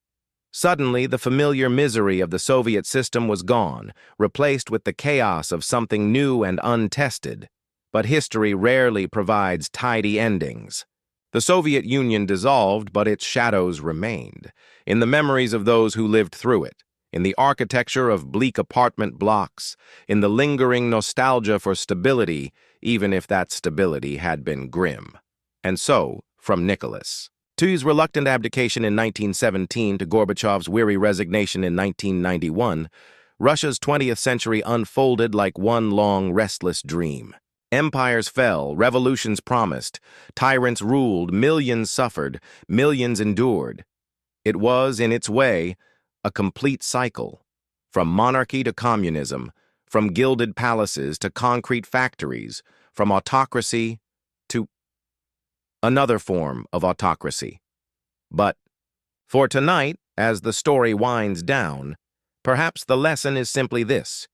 Suddenly, the familiar misery of the Soviet system was gone, replaced with the chaos of something new and untested. But history rarely provides tidy endings. The Soviet Union dissolved, but its shadows remained, in the memories of those who lived through it, in the architecture of bleak apartment blocks, in the lingering nostalgia for stability, even if that stability had been grim. And so, from Nicholas II's reluctant abdication in 1917 to Gorbachev's weary resignation in 1991, Russia's 20th century unfolded like one long, restless dream. Empires fell, revolutions promised, tyrants ruled, millions suffered, millions endured. It was, in its way, a complete cycle. From monarchy to communism, from gilded palaces to concrete factories, from autocracy to another form of autocracy. But for tonight, as the story winds down, perhaps the lesson is simply this: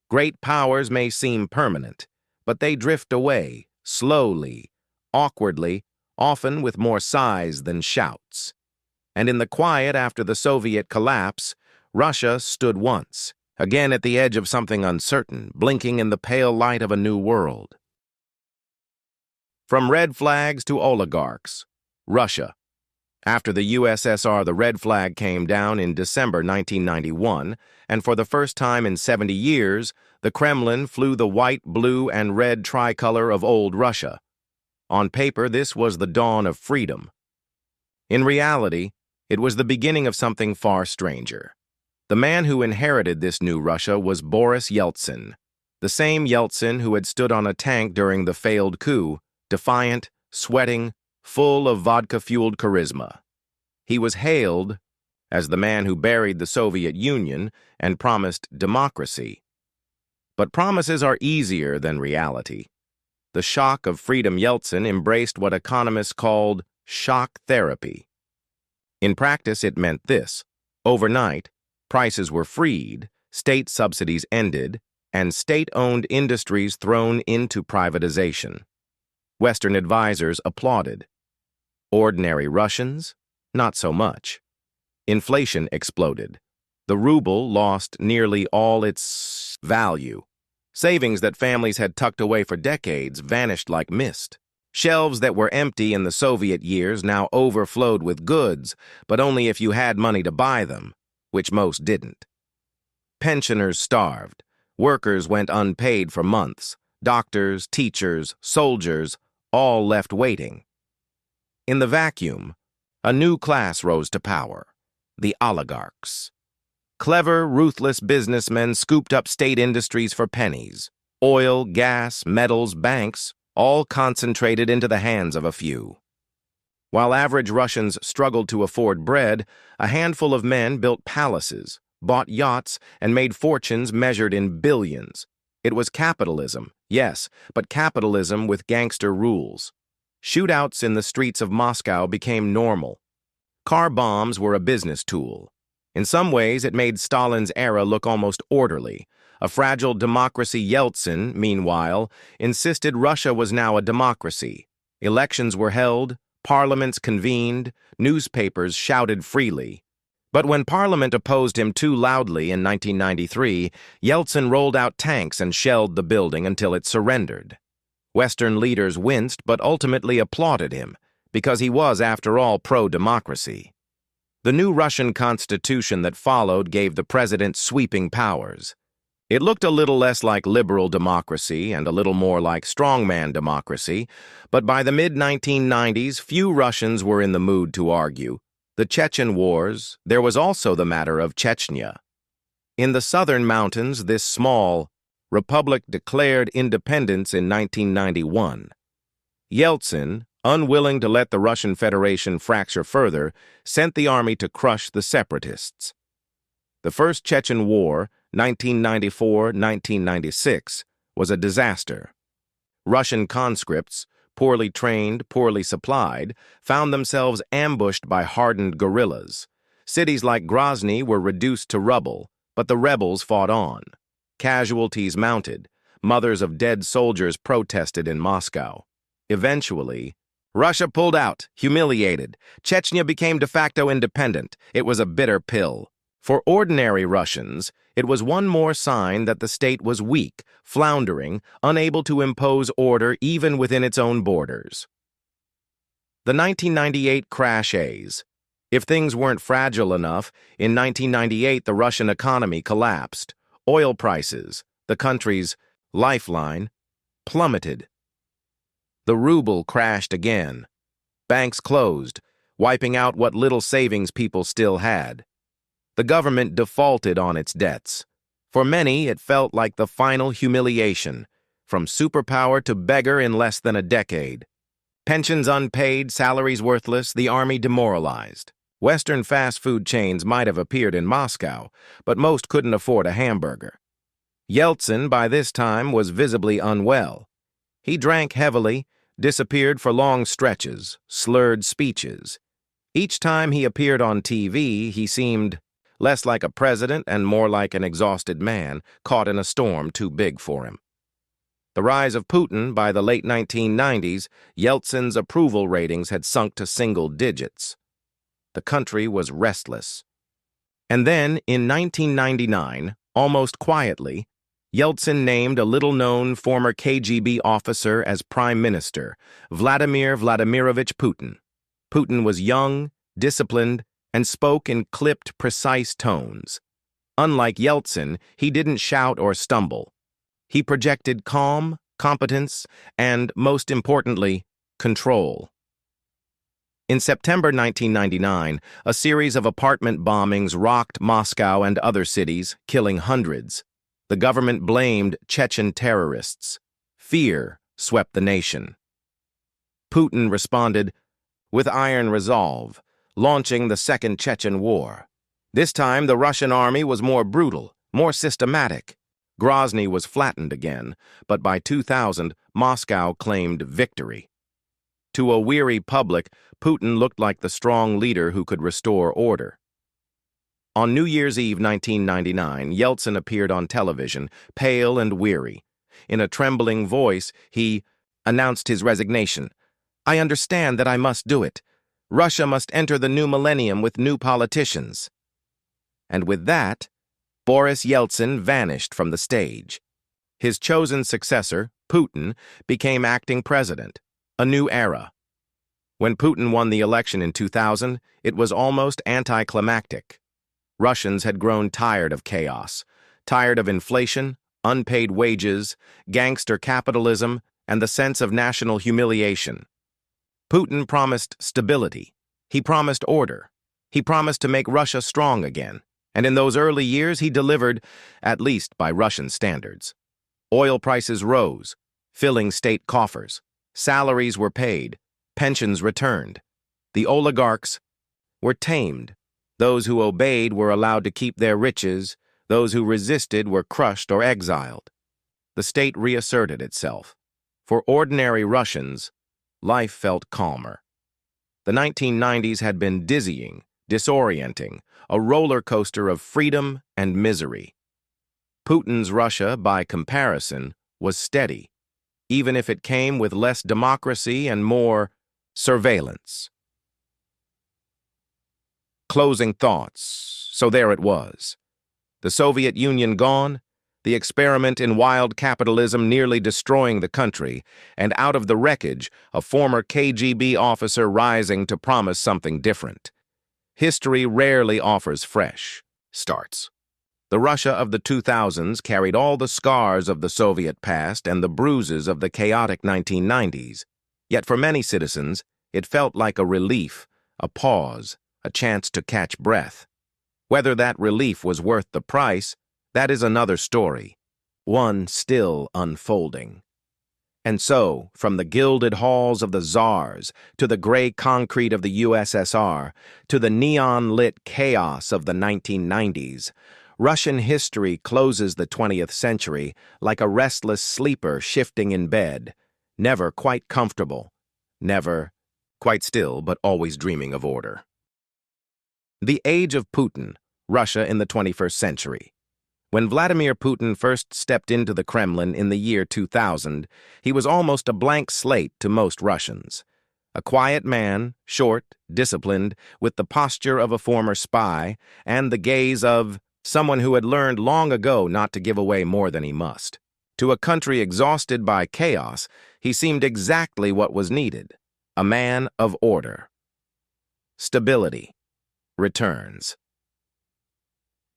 great powers may seem permanent, but they drift away, slowly, awkwardly, often with more sighs than shouts. And in the quiet after the Soviet collapse, Russia stood once, again at the edge of something uncertain, blinking in the pale light of a new world. From red flags to oligarchs, Russia. After the USSR, the red flag came down in December 1991, and for the first time in 70 years, the Kremlin flew the white, blue, and red tricolor of old Russia. On paper, this was the dawn of freedom. In reality, it was the beginning of something far stranger. The man who inherited this new Russia was Boris Yeltsin, the same Yeltsin who had stood on a tank during the failed coup, defiant, sweating, full of vodka-fueled charisma. He was hailed as the man who buried the Soviet Union and promised democracy. But promises are easier than reality. The shock of freedom Yeltsin embraced what economists called shock therapy. In practice, it meant this. Overnight, prices were freed, state subsidies ended, and state-owned industries thrown into privatization. Western advisors applauded. Ordinary Russians? Not so much. Inflation exploded. The ruble lost nearly all its value. Savings that families had tucked away for decades vanished like mist. Shelves that were empty in the Soviet years now overflowed with goods, but only if you had money to buy them, which most didn't. Pensioners starved. Workers went unpaid for months. Doctors, teachers, soldiers, all left waiting. In the vacuum, a new class rose to power, the oligarchs. Clever, ruthless businessmen scooped up state industries for pennies. Oil, gas, metals, banks, all concentrated into the hands of a few. While average Russians struggled to afford bread, a handful of men built palaces, bought yachts, and made fortunes measured in billions. It was capitalism, yes, but capitalism with gangster rules. Shootouts in the streets of Moscow became normal. Car bombs were a business tool. In some ways, it made Stalin's era look almost orderly. A fragile democracy Yeltsin, meanwhile, insisted Russia was now a democracy. Elections were held, parliaments convened, newspapers shouted freely. But when Parliament opposed him too loudly in 1993, Yeltsin rolled out tanks and shelled the building until it surrendered. Western leaders winced but ultimately applauded him, because he was, after all, pro-democracy. The new Russian constitution that followed gave the president sweeping powers. It looked a little less like liberal democracy and a little more like strongman democracy, but by the mid-1990s, few Russians were in the mood to argue. The Chechen Wars, there was also the matter of Chechnya. In the southern mountains, this small republic declared independence in 1991. Yeltsin, unwilling to let the Russian Federation fracture further, sent the army to crush the separatists. The First Chechen War, 1994-1996, was a disaster. Russian conscripts, poorly trained, poorly supplied, found themselves ambushed by hardened guerrillas. Cities like Grozny were reduced to rubble, but the rebels fought on. Casualties mounted. Mothers of dead soldiers protested in Moscow. Eventually, Russia pulled out, humiliated. Chechnya became de facto independent. It was a bitter pill. For ordinary Russians, it was one more sign that the state was weak, floundering, unable to impose order even within its own borders. The 1998 crash A's. If things weren't fragile enough, in 1998 the Russian economy collapsed. Oil prices, the country's lifeline, plummeted. The ruble crashed again. Banks closed, wiping out what little savings people still had. The government defaulted on its debts. For many, it felt like the final humiliation, from superpower to beggar in less than a decade. Pensions unpaid, salaries worthless, the army demoralized. Western fast food chains might have appeared in Moscow, but most couldn't afford a hamburger. Yeltsin, by this time, was visibly unwell. He drank heavily, disappeared for long stretches, slurred speeches. Each time he appeared on TV, he seemed less like a president and more like an exhausted man caught in a storm too big for him. The rise of Putin, by the late 1990s, Yeltsin's approval ratings had sunk to single digits. The country was restless. And then, in 1999, almost quietly, Yeltsin named a little-known former KGB officer as prime minister, Vladimir Vladimirovich Putin. Putin was young, disciplined, and spoke in clipped, precise tones. Unlike Yeltsin, he didn't shout or stumble. He projected calm, competence, and, most importantly, Control. In September 1999, a series of apartment bombings rocked Moscow and other cities, killing hundreds. The government blamed Chechen terrorists. Fear swept the nation. Putin responded with iron resolve, launching the Second Chechen War. This time, the Russian army was more brutal, more systematic. Grozny was flattened again, but by 2000, Moscow claimed victory. To a weary public, Putin looked like the strong leader who could restore order. On New Year's Eve 1999, Yeltsin appeared on television, pale and weary. In a trembling voice, he announced his resignation. "I understand that I must do it. Russia must enter the new millennium with new politicians." And with that, Boris Yeltsin vanished from the stage. His chosen successor, Putin, became acting president. A new era. When Putin won the election in 2000, it was almost anticlimactic. Russians had grown tired of chaos, tired of inflation, unpaid wages, gangster capitalism, and the sense of national humiliation. Putin promised stability. He promised order. He promised to make Russia strong again. And in those early years, he delivered, at least by Russian standards. Oil prices rose, filling state coffers. Salaries were paid, pensions returned. The oligarchs were tamed. Those who obeyed were allowed to keep their riches. Those who resisted were crushed or exiled. The state reasserted itself. For ordinary Russians, life felt calmer. The 1990s had been dizzying, disorienting, a roller coaster of freedom and misery. Putin's Russia, by comparison, was steady, even if it came with less democracy and more surveillance. Closing thoughts. So there it was. The Soviet Union gone, the experiment in wild capitalism nearly destroying the country, and out of the wreckage, a former KGB officer rising to promise something different. History rarely offers fresh starts. The Russia of the 2000s carried all the scars of the Soviet past and the bruises of the chaotic 1990s. Yet for many citizens, it felt like a relief, a pause, a chance to catch breath. Whether that relief was worth the price, that is another story, one still unfolding. And so, from the gilded halls of the czars, to the gray concrete of the USSR, to the neon-lit chaos of the 1990s, Russian history closes the 20th century like a restless sleeper shifting in bed, never quite comfortable, never quite still, but always dreaming of order. The age of Putin, Russia in the 21st century. When Vladimir Putin first stepped into the Kremlin in the year 2000, he was almost a blank slate to most Russians. A quiet man, short, disciplined, with the posture of a former spy, and the gaze of someone who had learned long ago not to give away more than he must. To a country exhausted by chaos, he seemed exactly what was needed, a man of order. Stability returns.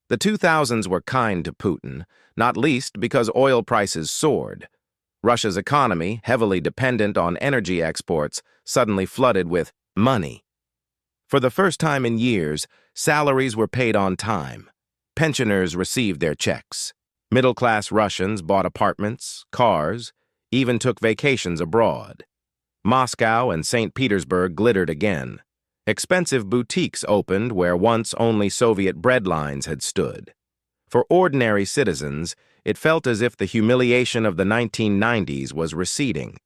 The 2000s were kind to Putin, not least because oil prices soared. Russia's economy, heavily dependent on energy exports, suddenly flooded with money. For the first time in years, salaries were paid on time. Pensioners received their checks. Middle-class Russians bought apartments, cars, even took vacations abroad. Moscow and St. Petersburg glittered again. Expensive boutiques opened where once only Soviet breadlines had stood. For ordinary citizens, it felt as if the humiliation of the 1990s was receding.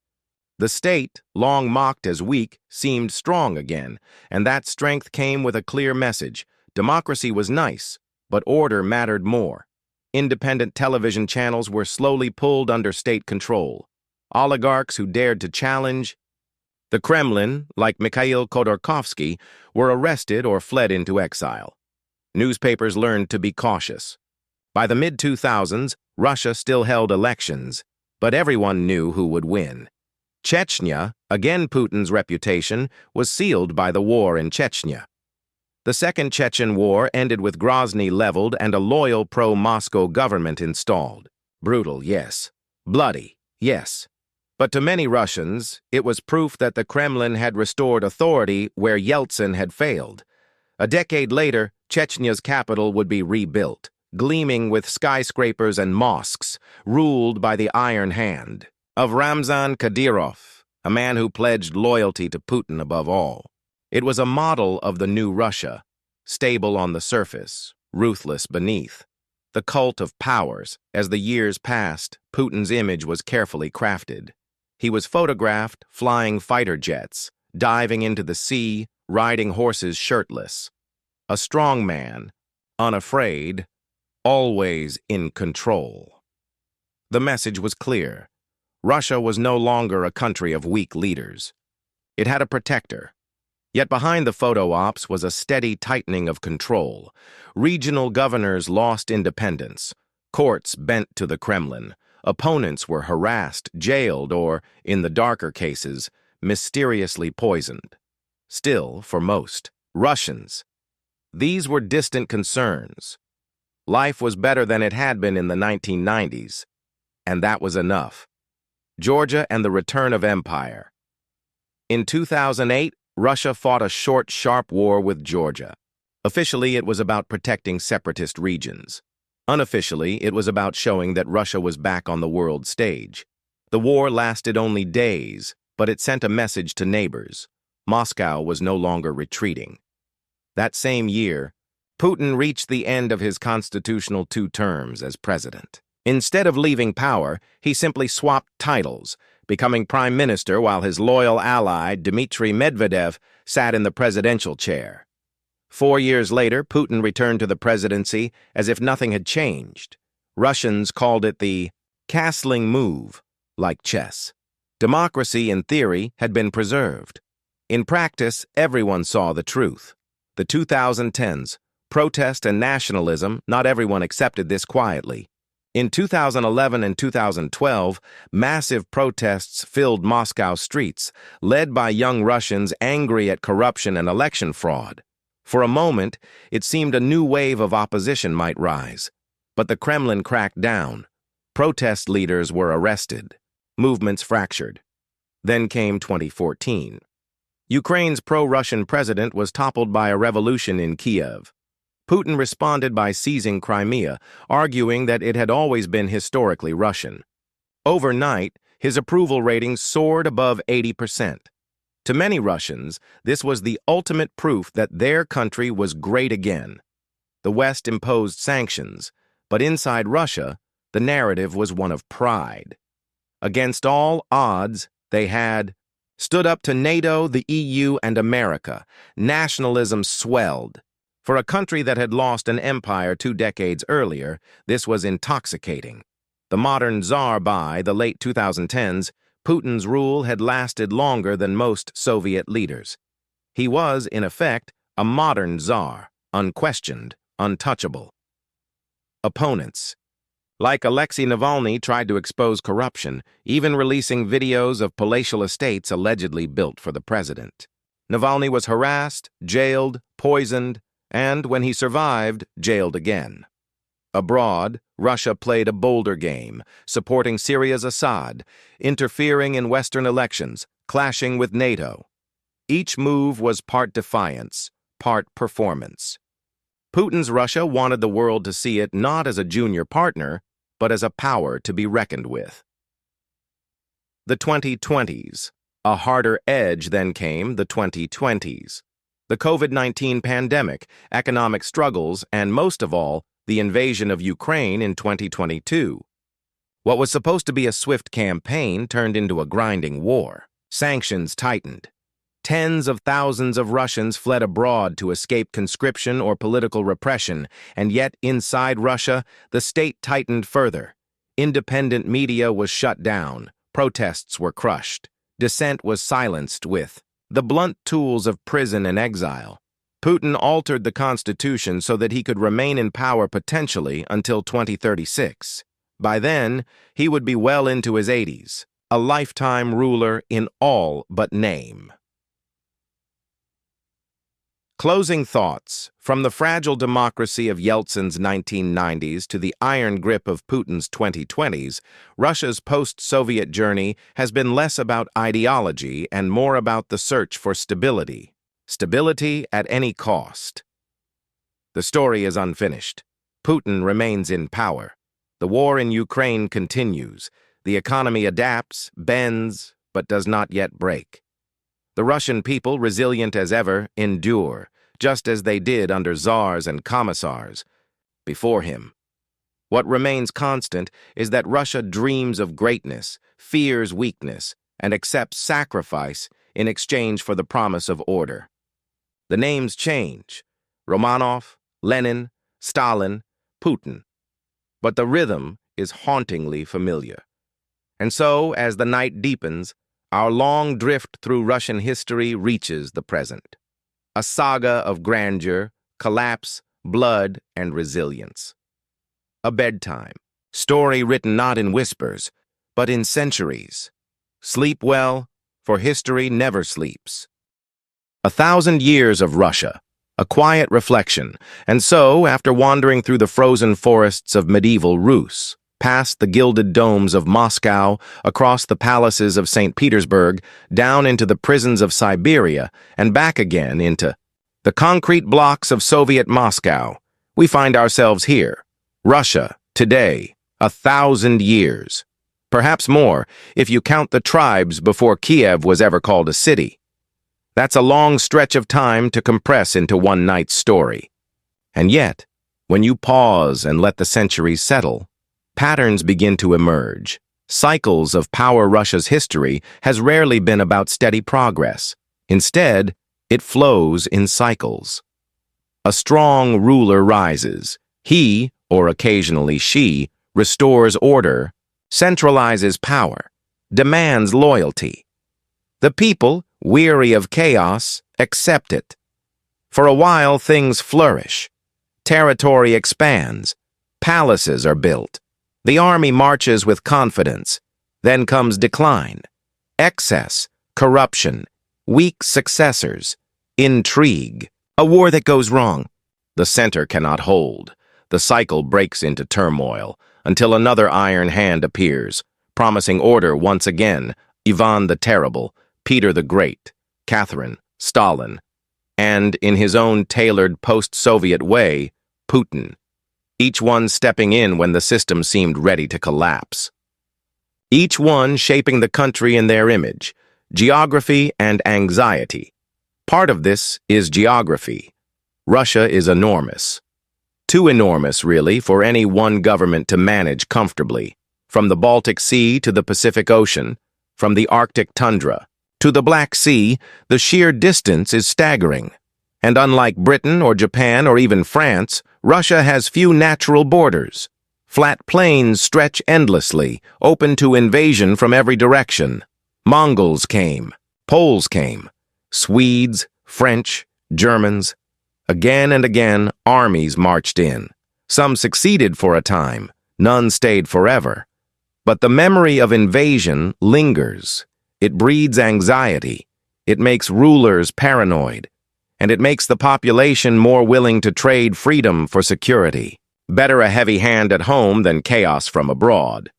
The state, long mocked as weak, seemed strong again, and that strength came with a clear message. Democracy was nice, but order mattered more. Independent television channels were slowly pulled under state control. Oligarchs who dared to challenge the Kremlin, like Mikhail Khodorkovsky, were arrested or fled into exile. Newspapers learned to be cautious. By the mid-2000s, Russia still held elections, but everyone knew who would win. Chechnya, again Putin's reputation, was sealed by the war in Chechnya. The Second Chechen War ended with Grozny leveled and a loyal pro-Moscow government installed. Brutal, yes. Bloody, yes. But to many Russians, it was proof that the Kremlin had restored authority where Yeltsin had failed. A decade later, Chechnya's capital would be rebuilt, gleaming with skyscrapers and mosques, ruled by the Iron Hand of Ramzan Kadyrov, a man who pledged loyalty to Putin above all. It was a model of the new Russia, stable on the surface, ruthless beneath. The cult of powers. As the years passed, Putin's image was carefully crafted. He was photographed flying fighter jets, diving into the sea, riding horses shirtless. A strong man, unafraid, always in control. The message was clear. Russia was no longer a country of weak leaders. It had a protector. Yet behind the photo ops was a steady tightening of control. Regional governors lost independence. Courts bent to the Kremlin. Opponents were harassed, jailed, or, in the darker cases, mysteriously poisoned. Still, for most Russians, these were distant concerns. Life was better than it had been in the 1990s, and that was enough. Georgia and the return of empire. In 2008, Russia fought a short, sharp war with Georgia. Officially, it was about protecting separatist regions. Unofficially, it was about showing that Russia was back on the world stage. The war lasted only days, but it sent a message to neighbors. Moscow was no longer retreating. That same year, Putin reached the end of his constitutional 2 terms as president. Instead of leaving power, he simply swapped titles, becoming prime minister while his loyal ally, Dmitry Medvedev, sat in the presidential chair. 4 years later, Putin returned to the presidency as if nothing had changed. Russians called it the castling move, like chess. Democracy, in theory, had been preserved. In practice, everyone saw the truth. The 2010s, protest and nationalism, not everyone accepted this quietly. In 2011 and 2012, massive protests filled Moscow streets, led by young Russians angry at corruption and election fraud. For a moment, it seemed a new wave of opposition might rise. But the Kremlin cracked down. Protest leaders were arrested. Movements fractured. Then came 2014. Ukraine's pro-Russian president was toppled by a revolution in Kiev. Putin responded by seizing Crimea, arguing that it had always been historically Russian. Overnight, his approval ratings soared above 80%. To many Russians, this was the ultimate proof that their country was great again. The West imposed sanctions, but inside Russia, the narrative was one of pride. Against all odds, they had stood up to NATO, the EU, and America. Nationalism swelled. For a country that had lost an empire 2 decades earlier, this was intoxicating. The modern czar by the late 2010s, Putin's rule had lasted longer than most Soviet leaders. He was, in effect, a modern czar, unquestioned, untouchable. Opponents. Like Alexei Navalny tried to expose corruption, even releasing videos of palatial estates allegedly built for the president. Navalny was harassed, jailed, poisoned, and, when he survived, jailed again. Abroad, Russia played a bolder game, supporting Syria's Assad, interfering in Western elections, clashing with NATO. Each move was part defiance, part performance. Putin's Russia wanted the world to see it not as a junior partner, but as a power to be reckoned with. The 2020s. A harder edge then came the 2020s. The COVID-19 pandemic, economic struggles, and most of all, the invasion of Ukraine in 2022. What was supposed to be a swift campaign turned into a grinding war. Sanctions tightened. Tens of thousands of Russians fled abroad to escape conscription or political repression, and yet inside Russia, the state tightened further. Independent media was shut down, protests were crushed, dissent was silenced with the blunt tools of prison and exile. Putin altered the constitution so that he could remain in power potentially until 2036. By then, he would be well into his 80s, a lifetime ruler in all but name. Closing thoughts. From the fragile democracy of Yeltsin's 1990s to the iron grip of Putin's 2020s, Russia's post-Soviet journey has been less about ideology and more about the search for stability. Stability at any cost. The story is unfinished. Putin remains in power. The war in Ukraine continues. The economy adapts, bends, but does not yet break. The Russian people, resilient as ever, endure, just as they did under czars and commissars before him. What remains constant is that Russia dreams of greatness, fears weakness, and accepts sacrifice in exchange for the promise of order. The names change: Romanov, Lenin, Stalin, Putin. But the rhythm is hauntingly familiar. And so, as the night deepens, our long drift through Russian history reaches the present. A saga of grandeur, collapse, blood, and resilience. A bedtime story written not in whispers, but in centuries. Sleep well, for history never sleeps. 1,000 years of Russia, a quiet reflection, and so, after wandering through the frozen forests of medieval Rus, past the gilded domes of Moscow, across the palaces of St. Petersburg, down into the prisons of Siberia, and back again into the concrete blocks of Soviet Moscow, we find ourselves here, Russia, today, 1,000 years. Perhaps more, if you count the tribes before Kiev was ever called a city. That's a long stretch of time to compress into one night's story. And yet, when you pause and let the centuries settle, patterns begin to emerge. Cycles of power. Russia's history has rarely been about steady progress. Instead, it flows in cycles. A strong ruler rises. He, or occasionally she, restores order, centralizes power, demands loyalty. The people, weary of chaos, accept it. For a while, things flourish. Territory expands. Palaces are built. The army marches with confidence. Then comes decline, excess, corruption, weak successors, intrigue, a war that goes wrong. The center cannot hold. The cycle breaks into turmoil until another iron hand appears, promising order once again. Ivan the Terrible, Peter the Great, Catherine, Stalin, and, in his own tailored post-Soviet way, Putin. Each one stepping in when the system seemed ready to collapse. Each one shaping the country in their image, geography and anxiety. Part of this is geography. Russia is enormous. Too enormous, really, for any one government to manage comfortably. From the Baltic Sea to the Pacific Ocean, from the Arctic tundra to the Black Sea, the sheer distance is staggering. And unlike Britain or Japan or even France, Russia has few natural borders. Flat plains stretch endlessly, open to invasion from every direction. Mongols came, Poles came, Swedes, French, Germans. Again and again, armies marched in. Some succeeded for a time, none stayed forever. But the memory of invasion lingers. It breeds anxiety. It makes rulers paranoid. And it makes the population more willing to trade freedom for security. Better a heavy hand at home than chaos from abroad.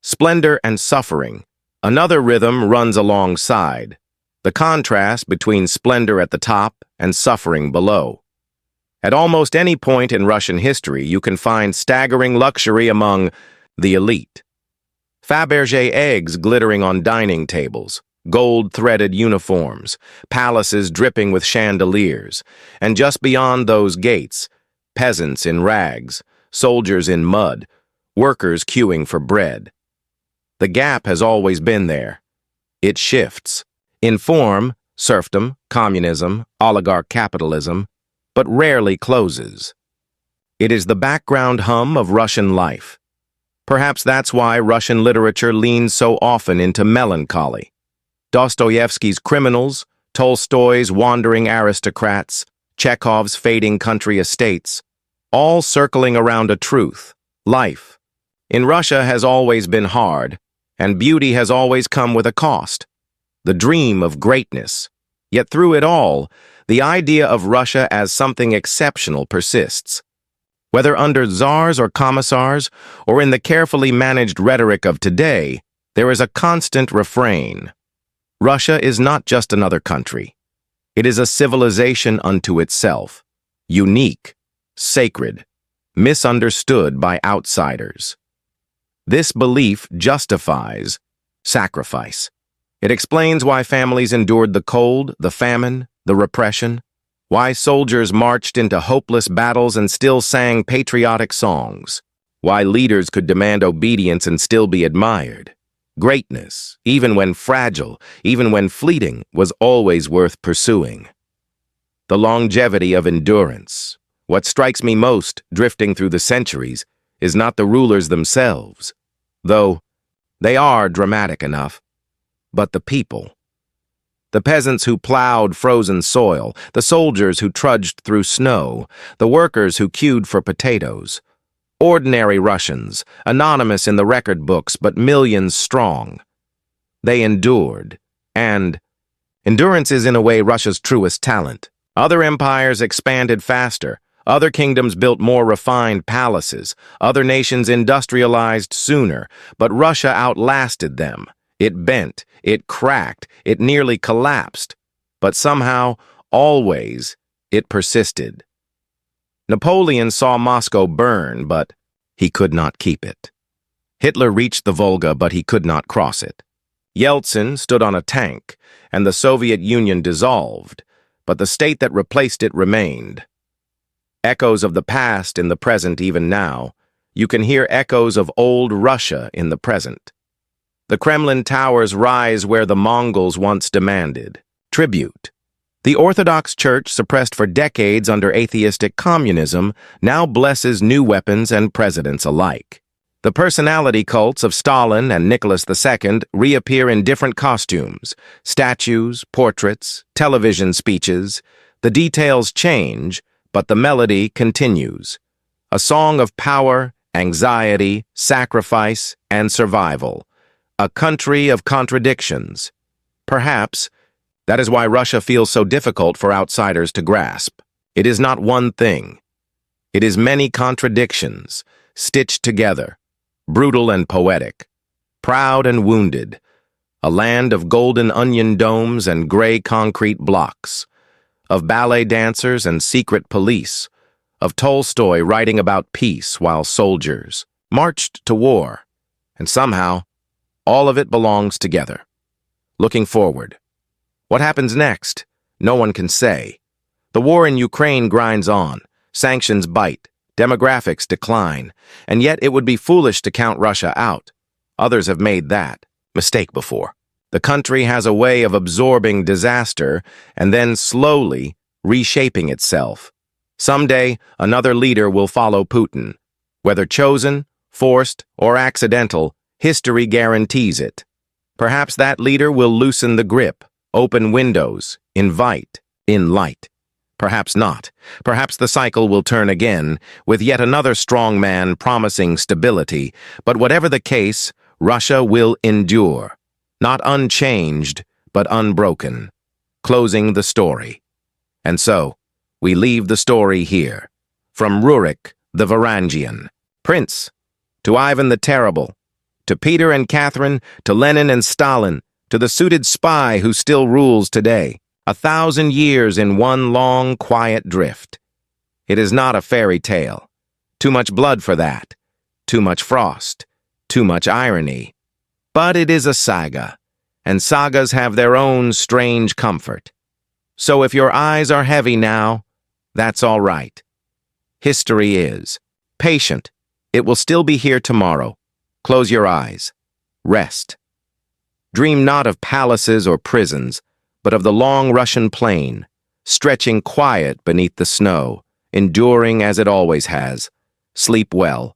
Splendor and suffering. Another rhythm runs alongside. The contrast between splendor at the top and suffering below. At almost any point in Russian history, you can find staggering luxury among the elite. Fabergé eggs glittering on dining tables, gold-threaded uniforms, palaces dripping with chandeliers, and just beyond those gates, peasants in rags, soldiers in mud, workers queuing for bread. The gap has always been there. It shifts. In form, serfdom, communism, oligarch capitalism, but rarely closes. It is the background hum of Russian life. Perhaps that's why Russian literature leans so often into melancholy. Dostoevsky's criminals, Tolstoy's wandering aristocrats, Chekhov's fading country estates, all circling around a truth, life. In Russia has always been hard, and beauty has always come with a cost. The dream of greatness. Yet through it all, the idea of Russia as something exceptional persists. Whether under czars or commissars, or in the carefully managed rhetoric of today, there is a constant refrain. Russia is not just another country. It is a civilization unto itself, unique, sacred, misunderstood by outsiders. This belief justifies sacrifice. It explains why families endured the cold, the famine, the repression, why soldiers marched into hopeless battles and still sang patriotic songs, why leaders could demand obedience and still be admired. Greatness, even when fragile, even when fleeting, was always worth pursuing. The longevity of endurance. What strikes me most, drifting through the centuries, is not the rulers themselves, though they are dramatic enough, but the people. The peasants who plowed frozen soil, the soldiers who trudged through snow, the workers who queued for potatoes. Ordinary Russians, anonymous in the record books but millions strong. They endured, and endurance is in a way Russia's truest talent. Other empires expanded faster, other kingdoms built more refined palaces, other nations industrialized sooner, but Russia outlasted them. It bent, it cracked, it nearly collapsed, but somehow, always, it persisted. Napoleon saw Moscow burn, but he could not keep it. Hitler reached the Volga, but he could not cross it. Yeltsin stood on a tank, and the Soviet Union dissolved, but the state that replaced it remained. Echoes of the past in the present even now. You can hear echoes of old Russia in the present. The Kremlin towers rise where the Mongols once demanded tribute. The Orthodox Church, suppressed for decades under atheistic communism, now blesses new weapons and presidents alike. The personality cults of Stalin and Nicholas II reappear in different costumes, statues, portraits, television speeches. The details change, but the melody continues. A song of power, anxiety, sacrifice, and survival. A country of contradictions. Perhaps that is why Russia feels so difficult for outsiders to grasp. It is not one thing. It is many contradictions, stitched together, brutal and poetic, proud and wounded, a land of golden onion domes and gray concrete blocks, of ballet dancers and secret police, of Tolstoy writing about peace while soldiers marched to war, and somehow, all of it belongs together. Looking forward. What happens next? No one can say. The war in Ukraine grinds on, sanctions bite, demographics decline, and yet it would be foolish to count Russia out. Others have made that mistake before. The country has a way of absorbing disaster and then slowly reshaping itself. Someday, another leader will follow Putin. Whether chosen, forced, or accidental, history guarantees it. Perhaps that leader will loosen the grip, open windows, invite, in light. Perhaps not. Perhaps the cycle will turn again, with yet another strong man promising stability. But whatever the case, Russia will endure. Not unchanged, but unbroken. Closing the story. And so, we leave the story here. From Rurik, the Varangian, Prince, to Ivan the Terrible, to Peter and Catherine, to Lenin and Stalin, to the suited spy who still rules today. 1,000 years in one long, quiet drift. It is not a fairy tale. Too much blood for that. Too much frost. Too much irony. But it is a saga, and sagas have their own strange comfort. So if your eyes are heavy now, that's all right. History is. Patient. It will still be here tomorrow. Close your eyes. Rest. Dream not of palaces or prisons, but of the long Russian plain, stretching quiet beneath the snow, enduring as it always has. Sleep well.